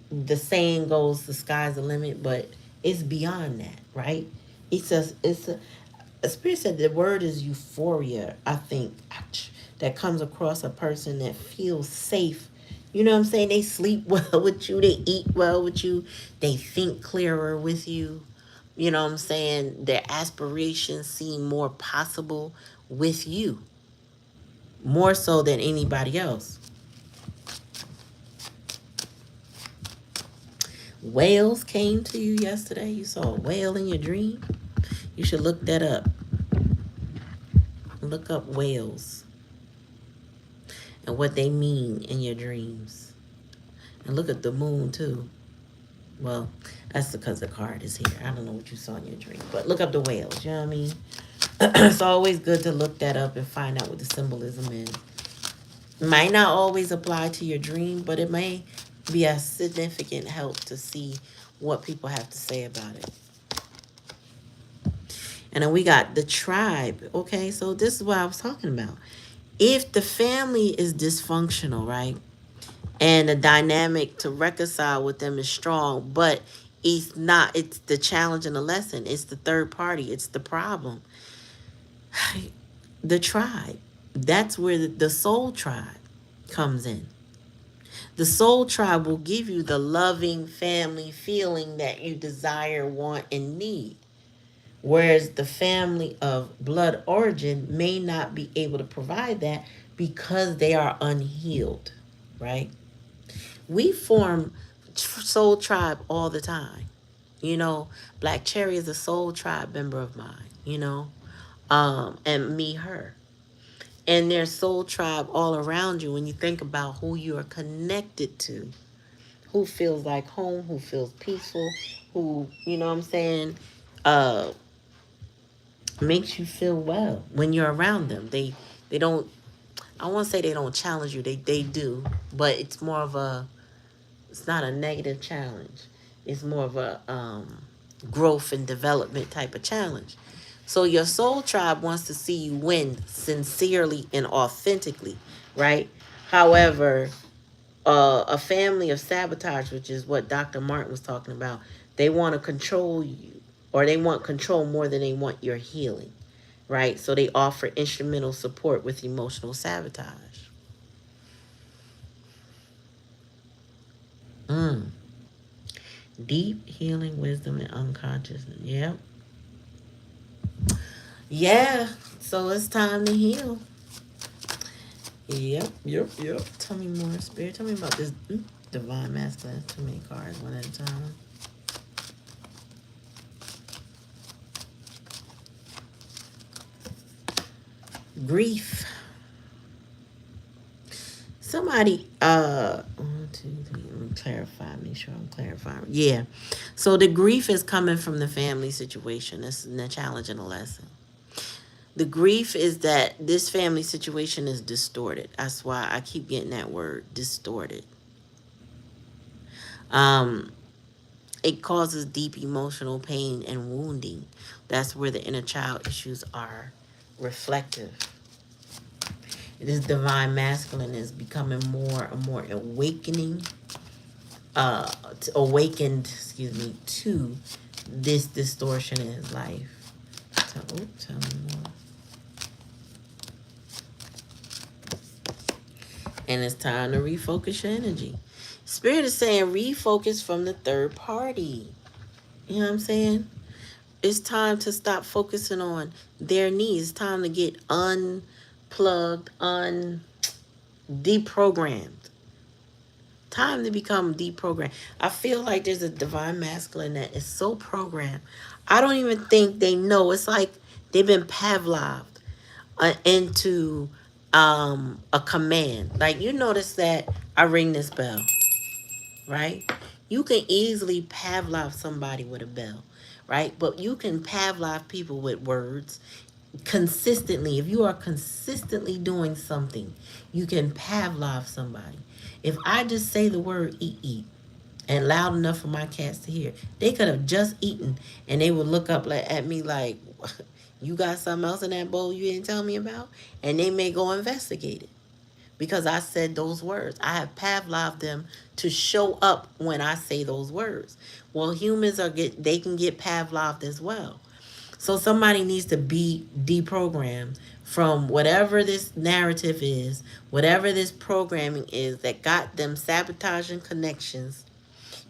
the saying goes, the sky's the limit, but it's beyond that, right? A spirit said the word is euphoria, I think, that comes across a person that feels safe. You know what I'm saying? They sleep well with you, they eat well with you, they think clearer with you. You know what I'm saying? Their aspirations seem more possible with you, more so than anybody else. Whales came to you yesterday. You saw a whale in your dream. You should look that up. Look up whales and what they mean in your dreams. And look at the moon too. Well, that's because the card is here. I don't know what you saw in your dream, but look up the whales. You know what I mean? It's always good to look that up and find out what the symbolism is. Might not always apply to your dream, but it may be a significant help to see what people have to say about it. And then we got the tribe. Okay, so this is what I was talking about. If the family is dysfunctional, right? And the dynamic to reconcile with them is strong, but it's the challenge and the lesson. It's the third party. It's the problem. The tribe. That's where the soul tribe comes in. The soul tribe will give you the loving family feeling that you desire, want, and need. Whereas the family of blood origin may not be able to provide that because they are unhealed, right? We form soul tribe all the time. Black Cherry is a soul tribe member of mine, and me, her. And there's soul tribe all around you when you think about who you are connected to, who feels like home, who feels peaceful, who, you know what I'm saying, uh, makes you feel well when you're around them. They don't, I won't say they don't challenge you, they do, but it's not a negative challenge. It's more of a growth and development type of challenge. So your soul tribe wants to see you win sincerely and authentically, right? However, a family of sabotage, which is what Dr. Martin was talking about, they want to control you, or they want control more than they want your healing, right? So they offer instrumental support with emotional sabotage. Mm. Deep healing, wisdom, and unconsciousness. Yep. Yeah. So it's time to heal. Yep. Tell me more, Spirit. Tell me about this divine masculine. Too many cards, one at a time. Grief. Somebody, 1, 2, 3, let me clarify, make sure I'm clarifying. Yeah. So the grief is coming from the family situation. That's the challenge and a lesson. The grief is that this family situation is distorted. That's why I keep getting that word, distorted. Um, it causes deep emotional pain and wounding. That's where the inner child issues are reflective. It is divine masculine is becoming more and more awakening, awakened, excuse me, to this distortion in his life. Tell me more. And it's time to refocus your energy. Spirit is saying refocus from the third party. You know what I'm saying? It's time to stop focusing on their needs. It's time to get unplugged, deprogrammed. Time to become deprogrammed. I feel like there's a divine masculine that is so programmed. I don't even think they know. It's like they've been Pavloved into a command. Like you notice that I ring this bell, right? You can easily Pavlov somebody with a bell, right? But you can Pavlov people with words consistently. If you are consistently doing something, you can Pavlov somebody. If I just say the word eat, eat, and loud enough for my cats to hear, they could have just eaten and they would look up at me like, you got something else in that bowl you didn't tell me about? And they may go investigate it because I said those words. I have Pavlov them to show up when I say those words. Well, humans they can get Pavloved as well. So somebody needs to be deprogrammed from whatever this narrative is, whatever this programming is that got them sabotaging connections.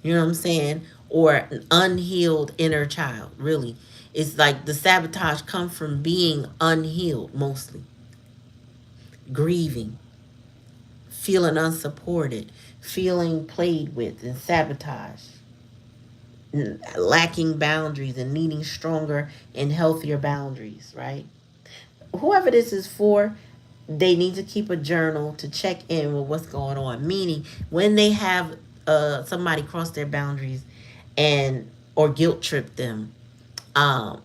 You know what I'm saying? Or an unhealed inner child. Really, it's like the sabotage comes from being unhealed mostly, grieving, feeling unsupported, feeling played with and sabotaged, lacking boundaries and needing stronger and healthier boundaries, right? Whoever this is for, they need to keep a journal to check in with what's going on. Meaning, when they have somebody cross their boundaries and or guilt trip them, um,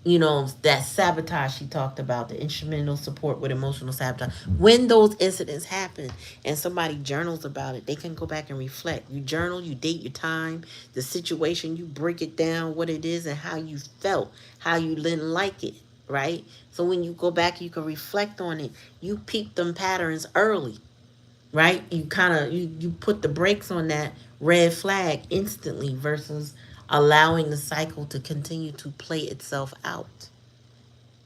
that sabotage she talked about, the instrumental support with emotional sabotage. When those incidents happen and somebody journals about it, they can go back and reflect. You journal, you date your time, the situation, you break it down, what it is and how you felt, how you didn't like it, right? So when you go back, you can reflect on it. You peep them patterns early, right? You kind of you put the brakes on that red flag instantly versus allowing the cycle to continue to play itself out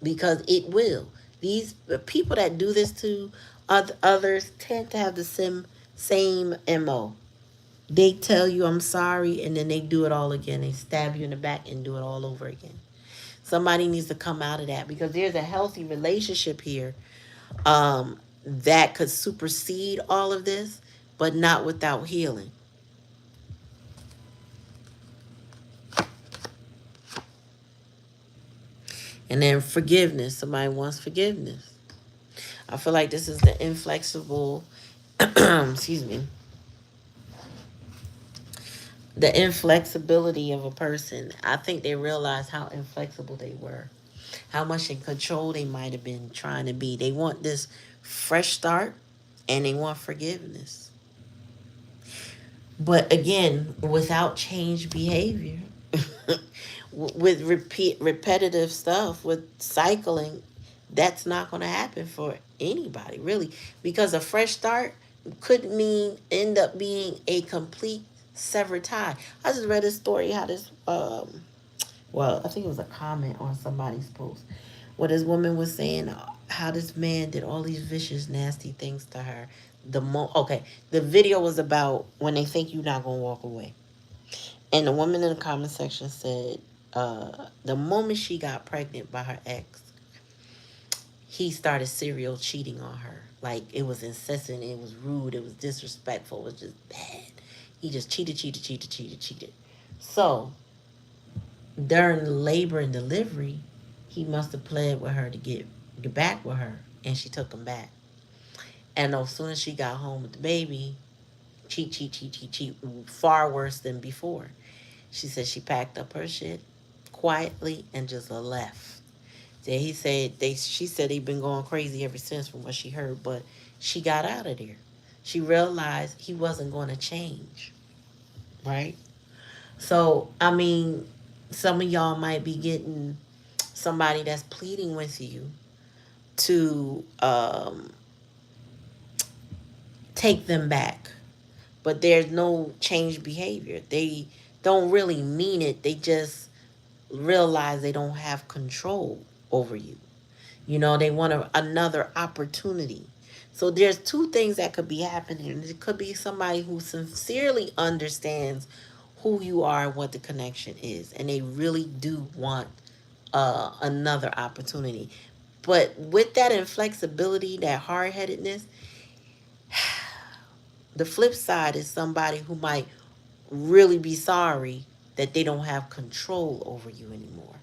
because it will. These people that do this to others tend to have the same mo. They tell you I'm sorry and then they do it all again. They stab you in the back and do it all over again. Somebody needs to come out of that because there's a healthy relationship here, that could supersede all of this, but not without healing. And then forgiveness. Somebody wants forgiveness. I feel like this is the inflexible, excuse me, the inflexibility of a person. I think they realized how inflexible they were, how much in control they might have been trying to be. They want this fresh start and they want forgiveness. But again, without change behavior, with repetitive stuff, with cycling, that's not going to happen for anybody, really. Because a fresh start could mean end up being a complete severed tie. I just read a story how this, well, I think it was a comment on somebody's post where this woman was saying how this man did all these vicious, nasty things to her. Okay, the video was about when they think you're not gonna walk away, and the woman in the comment section said, the moment she got pregnant by her ex, he started serial cheating on her. Like it was incessant, it was rude, it was disrespectful, it was just bad. He just cheated. So during labor and delivery, he must have played with her to get back with her, and she took him back. And as soon as she got home with the baby, cheat, cheat, cheat, cheat, cheat, far worse than before. She said she packed up her shit quietly and just left. Then he said she said he'd been going crazy ever since from what she heard, but she got out of there. She realized he wasn't going to change, right? So, I mean, some of y'all might be getting somebody that's pleading with you to take them back, but there's no change behavior. They don't really mean it. They just realize they don't have control over you. You know, they want another opportunity. So there's two things that could be happening. It could be somebody who sincerely understands who you are and what the connection is, and they really do want another opportunity. But with that inflexibility, that hard headedness, the flip side is somebody who might really be sorry that they don't have control over you anymore.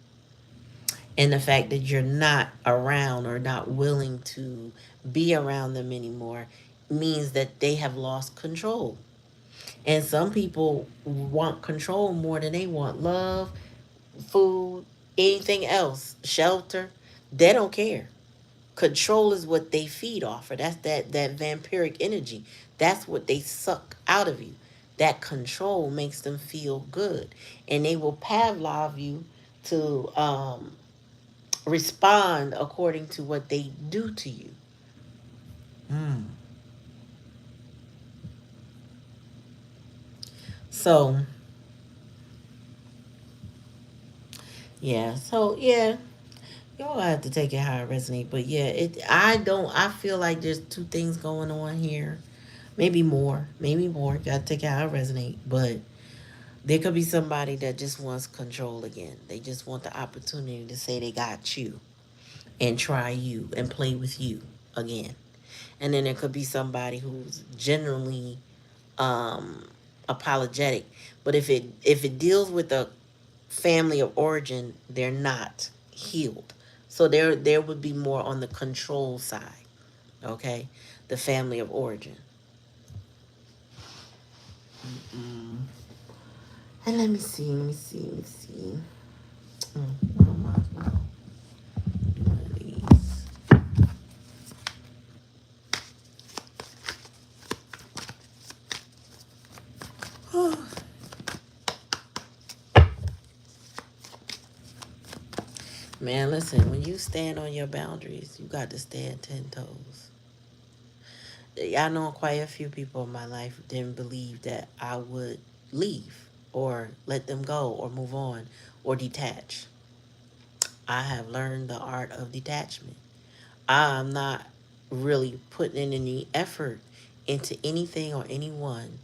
And the fact that you're not around or not willing to be around them anymore means that they have lost control. And some people want control more than they want love, food, anything else, shelter. They don't care. Control is what they feed off of. That's that vampiric energy. That's what they suck out of you. That control makes them feel good. And they will Pavlov you to respond according to what they do to you. Mm. So, yeah, you all have to take it how it resonates. But yeah, I feel like there's two things going on here. Maybe more. Maybe more. Gotta take it how it resonates. But there could be somebody that just wants control again. They just want the opportunity to say they got you and try you and play with you again. And then there could be somebody who's generally um, apologetic. But if it deals with a family of origin, they're not healed. So there would be more on the control side. Okay, the family of origin. Mm. And let me see. Let me see. Let me see. What am I doing these? Man, listen, when you stand on your boundaries, you got to stand 10 toes. I know quite a few people in my life didn't believe that I would leave or let them go or move on or detach. I have learned the art of detachment. I'm not really putting in any effort into anything or anyone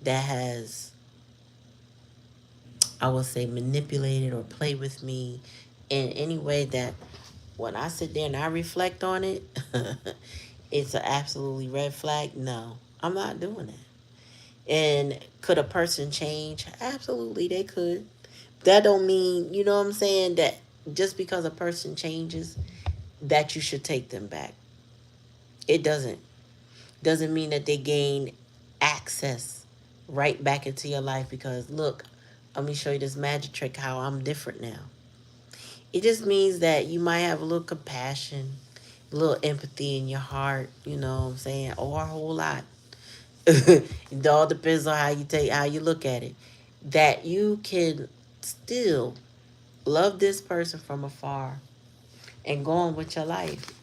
that has, I will say, manipulated or played with me in any way that when I sit there and I reflect on it, it's an absolutely red flag. No, I'm not doing that. And could a person change? Absolutely, they could. That don't mean, you know what I'm saying, that just because a person changes, that you should take them back. It doesn't mean that they gain access right back into your life because look, let me show you this magic trick how I'm different now. It just means that you might have a little compassion, a little empathy in your heart, you know what I'm saying, or a whole lot. It all depends on how you look at it. That you can still love this person from afar and go on with your life.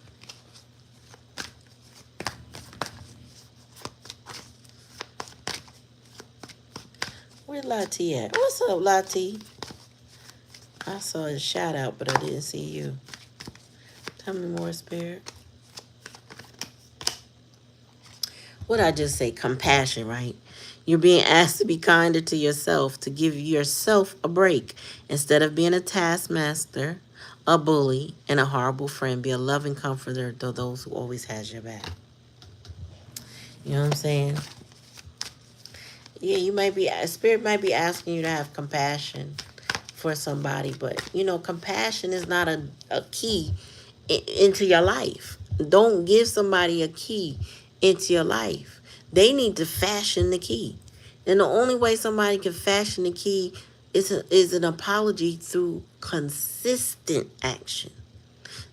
Where's Lati at? What's up, Lati? I saw a shout out, but I didn't see you. Tell me more, Spirit. What I just say? Compassion, right? You're being asked to be kinder to yourself, to give yourself a break. Instead of being a taskmaster, a bully, and a horrible friend, be a loving comforter to those who always has your back. You know what I'm saying? Yeah, Spirit might be asking you to have compassion for somebody, but compassion is not a key into your life. Don't give somebody a key into your life. They need to fashion the key. And the only way somebody can fashion the key is an apology through consistent action.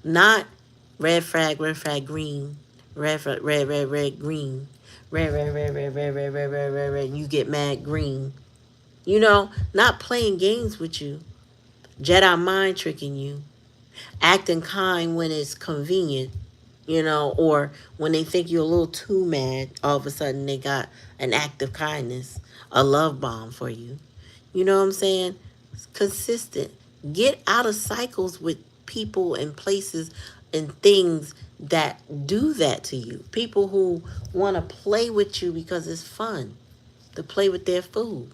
Not red flag, green, green, red, you get mad, green. Not playing games with you, Jedi mind tricking you, acting kind when it's convenient, or when they think you're a little too mad, all of a sudden they got an act of kindness, a love bomb for you. You know what I'm saying? Consistent. Get out of cycles with people and places and things that do that to you. People who want to play with you because it's fun to play with their food.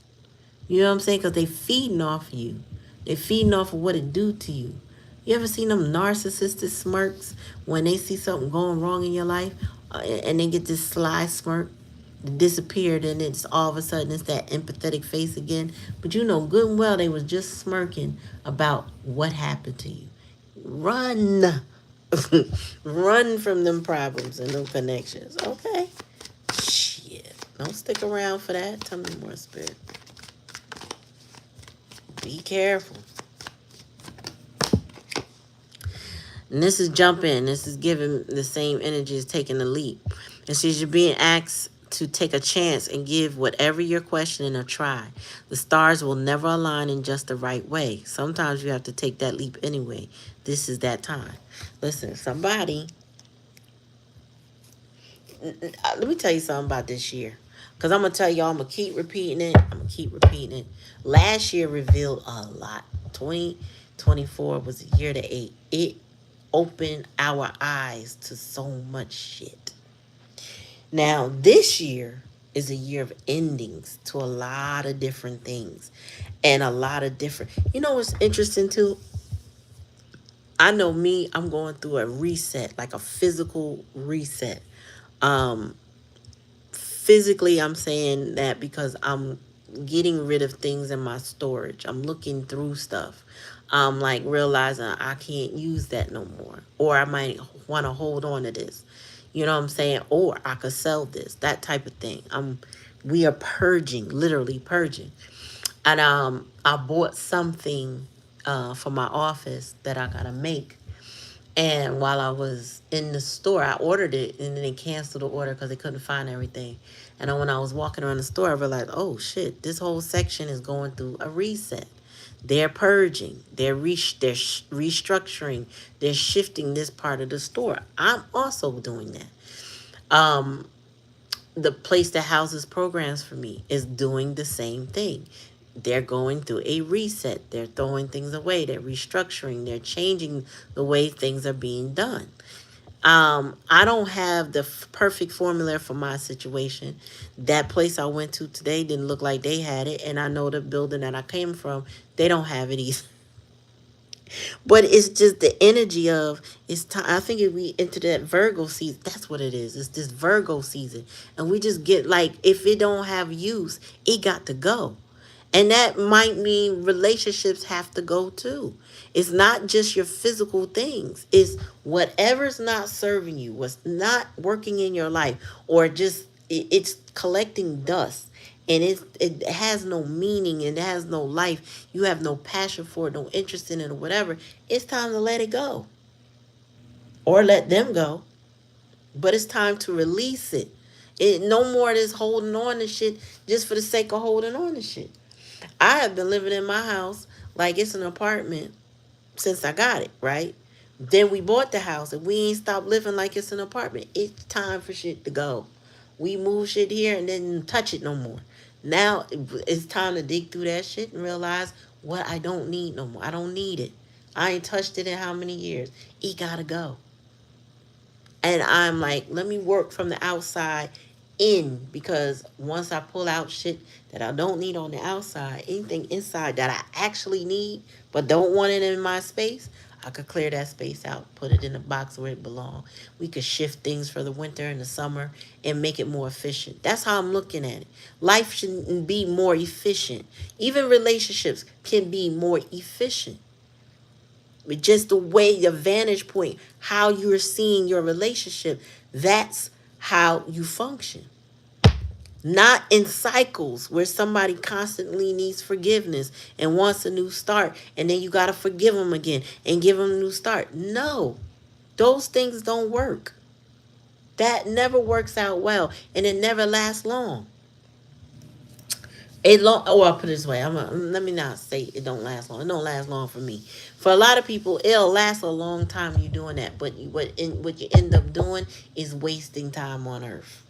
You know what I'm saying? Because they feeding off you. They feeding off of what it do to you. You ever seen them narcissistic smirks when they see something going wrong in your life, and they get this sly smirk, disappeared, and it's all of a sudden it's that empathetic face again. But you know good and well they was just smirking about what happened to you. Run. Run from them problems and them connections. Okay? Shit. Don't stick around for that. Tell me more, Spirit. Be careful. And this is jumping. This is giving the same energy as taking a leap. It says you're being asked to take a chance and give whatever you're questioning a try. The stars will never align in just the right way. Sometimes you have to take that leap anyway. This is that time. Listen, somebody, let me tell you something about this year. Because I'm going to tell y'all, I'm going to keep repeating it. I'm going to keep repeating it. Last year revealed a lot. 2024 was a year to 8. It opened our eyes to so much shit. Now, this year is a year of endings to a lot of different things. And a lot of different... You know what's interesting, too? I know me, I'm going through a reset, like a physical reset. Um, Physically, I'm saying that because I'm getting rid of things in my storage. I'm looking through stuff. I'm like realizing I can't use that no more. Or I might want to hold on to this. You know what I'm saying? Or I could sell this. That type of thing. We are purging, literally purging. And I bought something for my office that I gotta make. And while I was in the store, I ordered it, and then they canceled the order because they couldn't find everything. And then when I was walking around the store, I realized, oh shit, this whole section is going through a reset. They're purging, they're restructuring, they're shifting this part of the store. I'm also doing that. The place that houses programs for me is doing the same thing. They're going through a reset. They're throwing things away. They're restructuring. They're changing the way things are being done. I don't have the perfect formula for my situation. That place I went to today didn't look like they had it, and I know the building that I came from, they don't have it either. But it's just the energy of it's time. I think if we into that Virgo season, that's what it is. It's this Virgo season, and we just get like if it don't have use, it got to go. And that might mean relationships have to go too. It's not just your physical things. It's whatever's not serving you, what's not working in your life, or just it's collecting dust, and it has no meaning and it has no life. You have no passion for it, no interest in it, or whatever. It's time to let it go, or let them go. But it's time to release it. No more of this holding on to shit just for the sake of holding on to shit. I have been living in my house like it's an apartment since I got it, right? Then we bought the house and we ain't stopped living like it's an apartment. It's time for shit to go. We move shit here and then touch it no more. Now it's time to dig through that shit and realize what I don't need no more. I don't need it. I ain't touched it in how many years? It gotta go. And I'm like, let me work from the outside in, because once I pull out shit that I don't need on the outside, anything inside that I actually need but don't want it in my space, I could clear that space out, put it in a box where it belongs. We could shift things for the winter and the summer and make it more efficient. That's how I'm looking at it. Life should be more efficient. Even relationships can be more efficient. Just the way your vantage point, how you're seeing your relationship, that's how you function. Not in cycles where somebody constantly needs forgiveness and wants a new start, and then you got to forgive them again and give them a new start. No, those things don't work. That never works out well, and it never lasts long. I'll put it this way. Let me not say it don't last long. It don't last long for me. For a lot of people, it'll last a long time you doing that. But what you end up doing is wasting time on earth.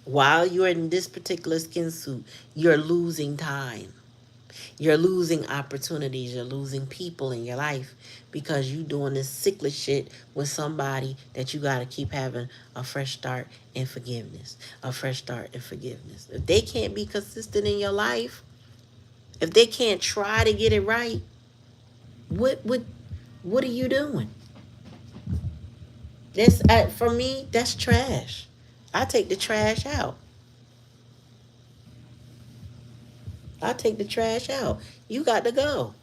While you're in this particular skin suit, you're losing time. You're losing opportunities. You're losing people in your life because you doing this sickly shit with somebody that you got to keep having a fresh start and forgiveness. A fresh start and forgiveness. If they can't be consistent in your life, if they can't try to get it right, what what are you doing? That's for me. That's trash. I take the trash out. I take the trash out. You got to go.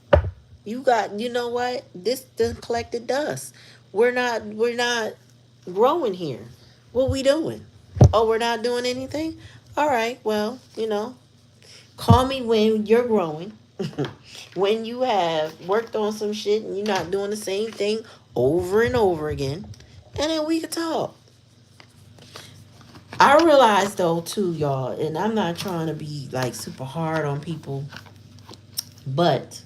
You got, you know what? This done collected dust. We're not growing here. What we doing? Oh, we're not doing anything? All right, well, call me when you're growing. When you have worked on some shit and you're not doing the same thing over and over again. And then we could talk. I realize though too, y'all, and I'm not trying to be like super hard on people, but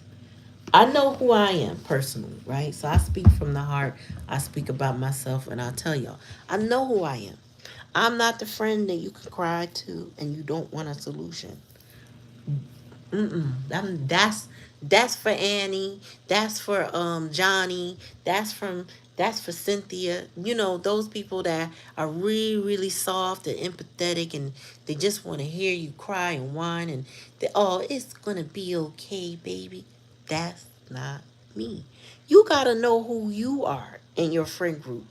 I know who I am personally, right? So I speak from the heart. I speak about myself, and I'll tell y'all, I know who I am. I'm not the friend that you can cry to and you don't want a solution. That's for Annie. That's for Johnny. That's for Cynthia. You know, those people that are really really soft and empathetic, and they just want to hear you cry and whine, and oh, it's gonna be okay, baby. That's not me. You gotta know who you are in your friend group.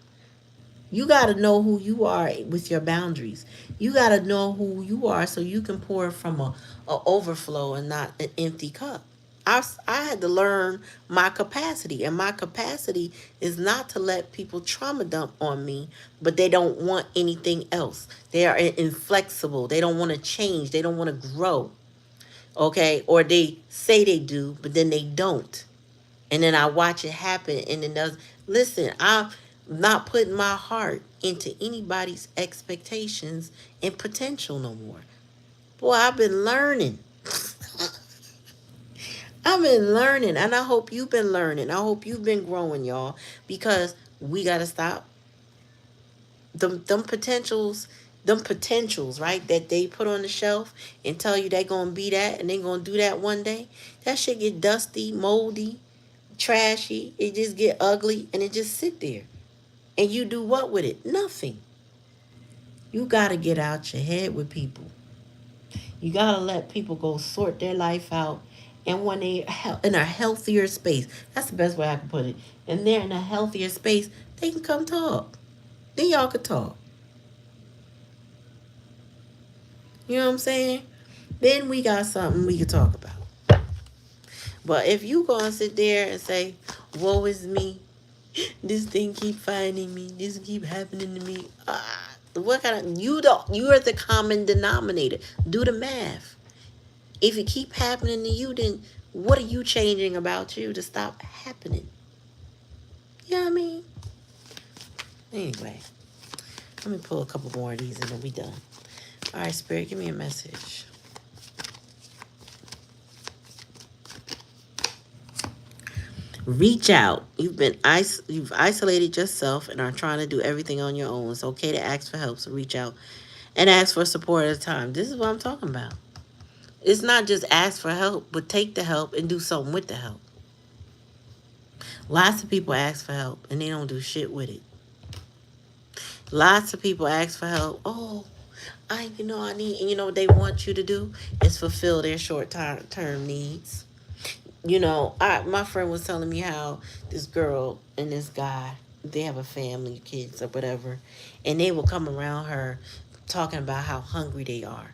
You got to know who you are with your boundaries. You got to know who you are so you can pour from a overflow and not an empty cup. I had to learn my capacity, and my capacity is not to let people trauma dump on me, but they don't want anything else. They are inflexible. They don't want to change. They don't want to grow. Okay, or they say they do, but then they don't, and then I watch it happen, and then does listen. I'm not putting my heart into anybody's expectations and potential no more. Boy, I've been learning. I've been learning, and I hope you've been learning. I hope you've been growing, y'all, because we gotta stop them potentials. Them potentials, right, that they put on the shelf and tell you they gonna be that and they gonna do that one day. That shit get dusty, moldy, trashy. It just get ugly, and it just sit there. And you do what with it? Nothing. You got to get out your head with people. You got to let people go sort their life out. And when they in a healthier space, that's the best way I can put it. And they're in a healthier space, they can come talk. Then y'all could talk. You know what I'm saying? Then we got something we could talk about. But if you gonna sit there and say, "Woe is me," this thing keep finding me, this keep happening to me. What kind of you are the common denominator. Do the math. If it keep happening to you, then what are you changing about you to stop happening? You know what I mean? Anyway, let me pull a couple more of these and then we done. All right, Spirit, give me a message. Reach out. You've isolated yourself and are trying to do everything on your own. It's okay to ask for help, so reach out and ask for support at a time. This is what I'm talking about. It's not just ask for help, but take the help and do something with the help. Lots of people ask for help and they don't do shit with it. Lots of people ask for help. Oh, I need, and you know what they want you to do is fulfill their term needs. My friend was telling me how this girl and this guy, they have a family, kids or whatever, and they will come around her talking about how hungry they are,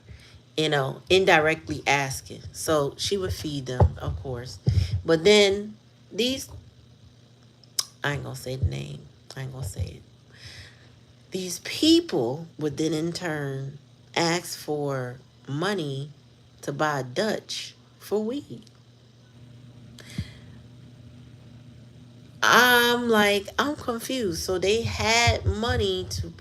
indirectly asking. So she would feed them, of course. But then these I ain't gonna say the name. I ain't gonna say it. These people would then in turn ask for money to buy Dutch for weed. I'm like, I'm confused. So they had money to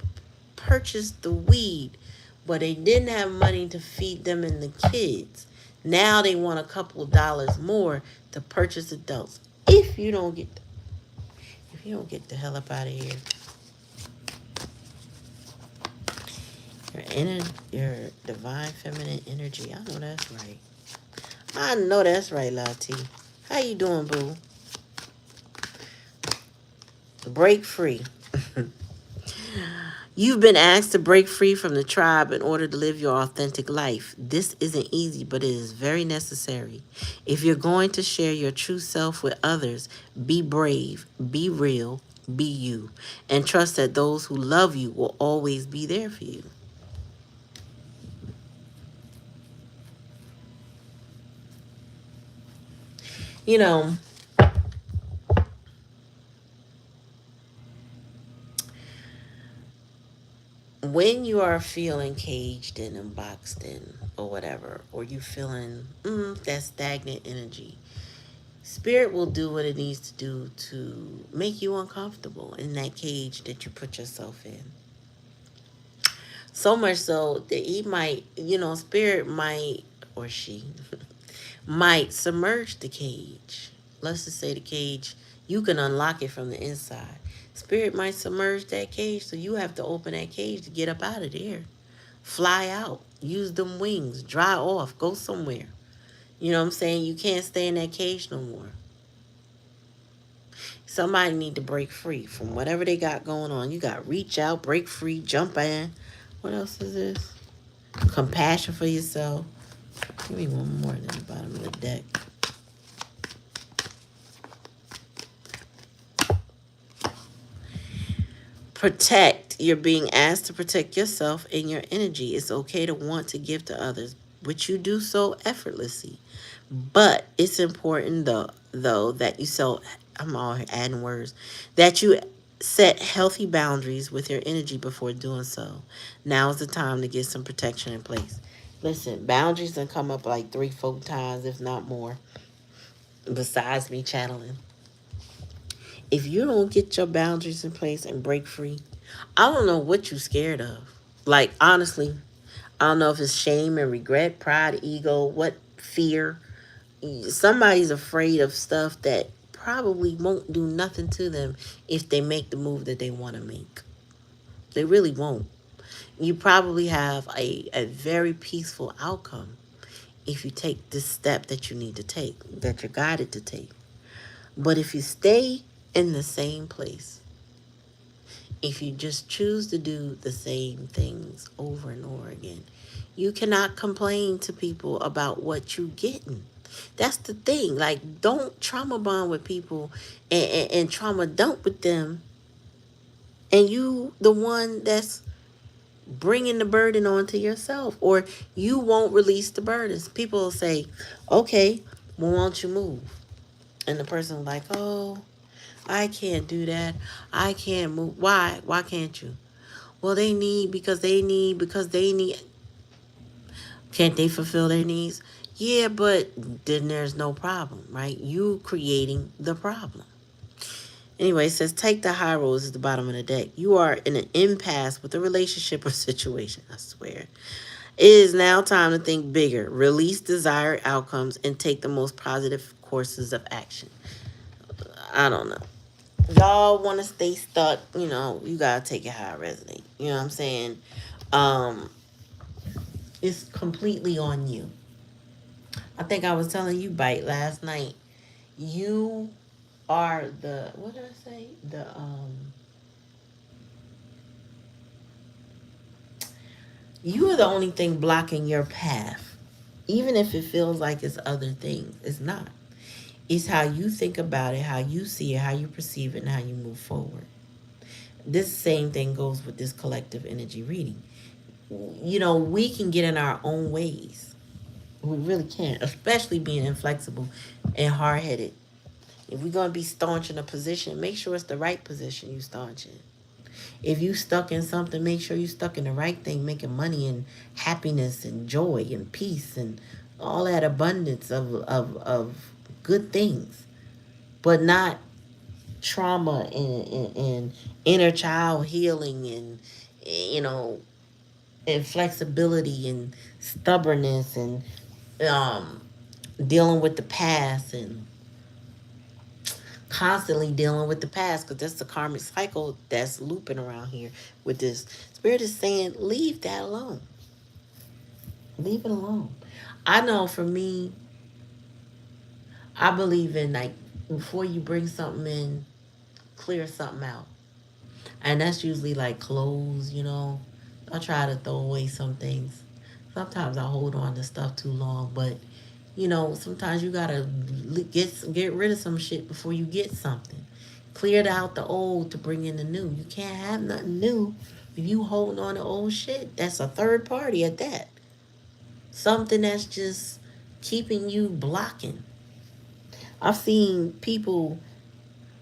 purchase the weed, but they didn't have money to feed them and the kids. Now they want a couple of dollars more to purchase adults. If you don't get the hell up out of here, your divine feminine energy. I know that's right. I know that's right, Lati. How you doing, boo? Break free. You've been asked to break free from the tribe in order to live your authentic life. This isn't easy, but it is very necessary. If you're going to share your true self with others, be brave, be real, be you, and trust that those who love you will always be there for you. You know, when you are feeling caged in and boxed in or whatever, or you feeling that stagnant energy, spirit will do what it needs to do to make you uncomfortable in that cage that you put yourself in. So much so that he might, spirit might, or she might submerge the cage. Let's just say the cage, you can unlock it from the inside. Spirit might submerge that cage, so you have to open that cage to get up out of there. Fly out. Use them wings. Dry off. Go somewhere. You know what I'm saying? You can't stay in that cage no more. Somebody need to break free from whatever they got going on. You got reach out, break free, jump in. What else is this? Compassion for yourself. Give me one more at the bottom of the deck. Protect. You're being asked to protect yourself and your energy. It's okay to want to give to others, but you do so effortlessly. But it's important though that you so I'm all adding words that you set healthy boundaries with your energy before doing so. Now is the time to get some protection in place. Listen, boundaries can come up like 3, 4 times, if not more, besides me channeling. If you don't get your boundaries in place and break free, I don't know what you're scared of. Like, honestly, I don't know if it's shame and regret, pride, ego, what fear. Somebody's afraid of stuff that probably won't do nothing to them if they make the move that they want to make. They really won't. You probably have a very peaceful outcome if you take this step that you need to take, that you're guided to take. But if you stay in the same place, if you just choose to do the same things over and over again, you cannot complain to people about what you're getting. That's the thing. Like, don't trauma bond with people and trauma dump with them. And you, the one that's bringing the burden onto yourself, or you won't release the burdens. People will say, okay, well, won't you move? And the person like, oh, I can't do that. I can't move. Why? Why can't you? Well, because they need. Can't they fulfill their needs? Yeah, but then there's no problem, right? You creating the problem. Anyway, it says take the high road at the bottom of the deck. You are in an impasse with a relationship or situation, I swear. It is now time to think bigger, release desired outcomes, and take the most positive courses of action. I don't know. Y'all want to stay stuck, you got to take it how it resonates. You know what I'm saying? Um, it's completely on you. I think I was telling you, Bite, last night. You are what did I say? You are the only thing blocking your path. Even if it feels like it's other things, it's not. It's how you think about it, how you see it, how you perceive it, and how you move forward. This same thing goes with this collective energy reading. We can get in our own ways. We really can, especially being inflexible and hard headed. If we're gonna be staunch in a position, make sure it's the right position you staunch in. If you stuck in something, make sure you stuck in the right thing, making money and happiness and joy and peace and all that abundance of good things, but not trauma and inner child healing and you know and flexibility and stubbornness and um, dealing with the past and constantly dealing with the past because that's the karmic cycle that's looping around here with this. Spirit is saying, leave that alone. Leave it alone. I know for me, I believe in like before you bring something in, clear something out. And that's usually like clothes, I try to throw away some things. Sometimes I hold on to stuff too long, but sometimes you gotta get rid of some shit before you get something. Cleared out the old to bring in the new. You can't have nothing new if you holding on to old shit. That's a third party at that. Something that's just keeping you blocking. I've seen people,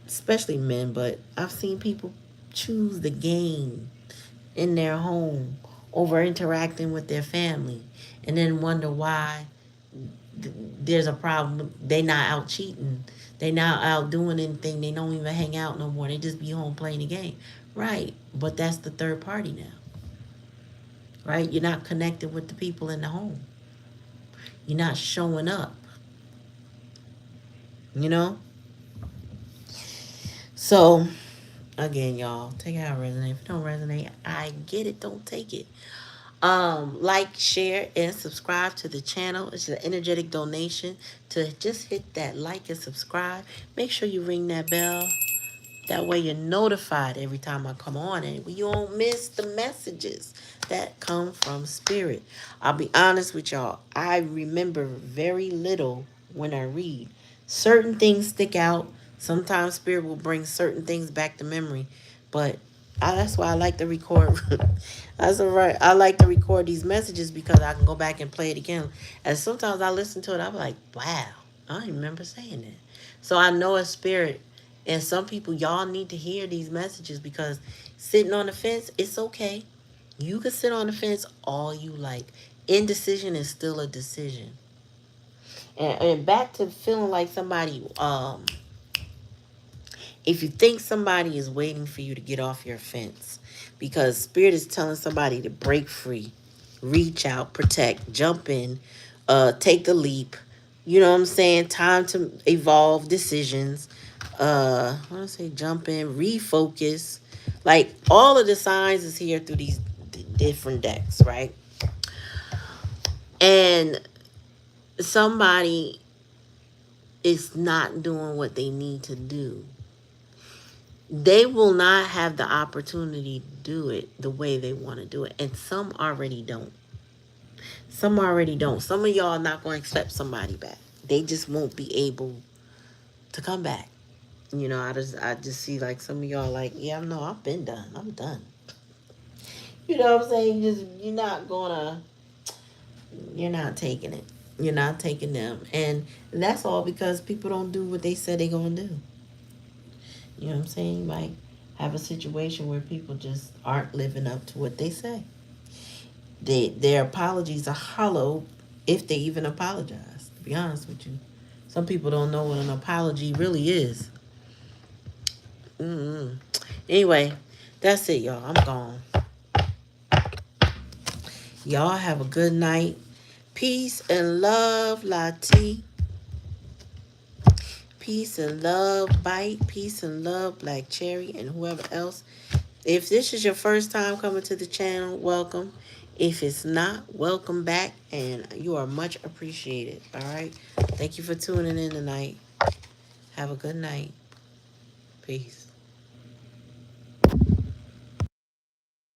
especially men, but I've seen people choose the game in their home over interacting with their family and then wonder why there's a problem. They not out cheating. They not out doing anything. They don't even hang out no more. They just be home playing the game. Right. But that's the third party now. Right? You're not connected with the people in the home. You're not showing up. You know? So again, y'all, take it how it resonates. If it don't resonate, I get it. Don't take it. Like, share, and subscribe to the channel. It's an energetic donation to just hit that like and subscribe. Make sure you ring that bell. That way you're notified every time I come on and you won't miss the messages that come from spirit. I'll be honest with y'all. I remember very little when I read. Certain things stick out. Sometimes spirit will bring certain things back to memory. But that's why I like to record. That's all right. I like to record these messages because I can go back and play it again. And sometimes I listen to it, I'm like, wow, I remember saying that. So I know a spirit. And some people, y'all need to hear these messages because sitting on the fence, it's okay. You can sit on the fence all you like. Indecision is still a decision. And back to feeling like somebody, if you think somebody is waiting for you to get off your fence because spirit is telling somebody to break free, reach out, protect, jump in, take the leap, you know what I'm saying, time to evolve decisions, I want to say jump in, refocus, like all of the signs is here through these different decks, right? And somebody is not doing what they need to do, they will not have the opportunity to do it the way they want to do it. And some already don't. Some already don't. Some of y'all are not going to accept somebody back. They just won't be able to come back. I just see like some of y'all like, yeah, no, I've been done. I'm done. You know what I'm saying? You're not taking it. You're not taking them. And that's all because people don't do what they said they're going to do. You know what I'm saying? You might have a situation where people just aren't living up to what they say. Their apologies are hollow if they even apologize, to be honest with you. Some people don't know what an apology really is. Mm-mm. Anyway, that's it, y'all. I'm gone. Y'all have a good night. Peace and love, Lati. Peace and love, Bite. Peace and love, Black Cherry, and whoever else. If this is your first time coming to the channel, welcome. If it's not, welcome back, and you are much appreciated. All right? Thank you for tuning in tonight. Have a good night. Peace.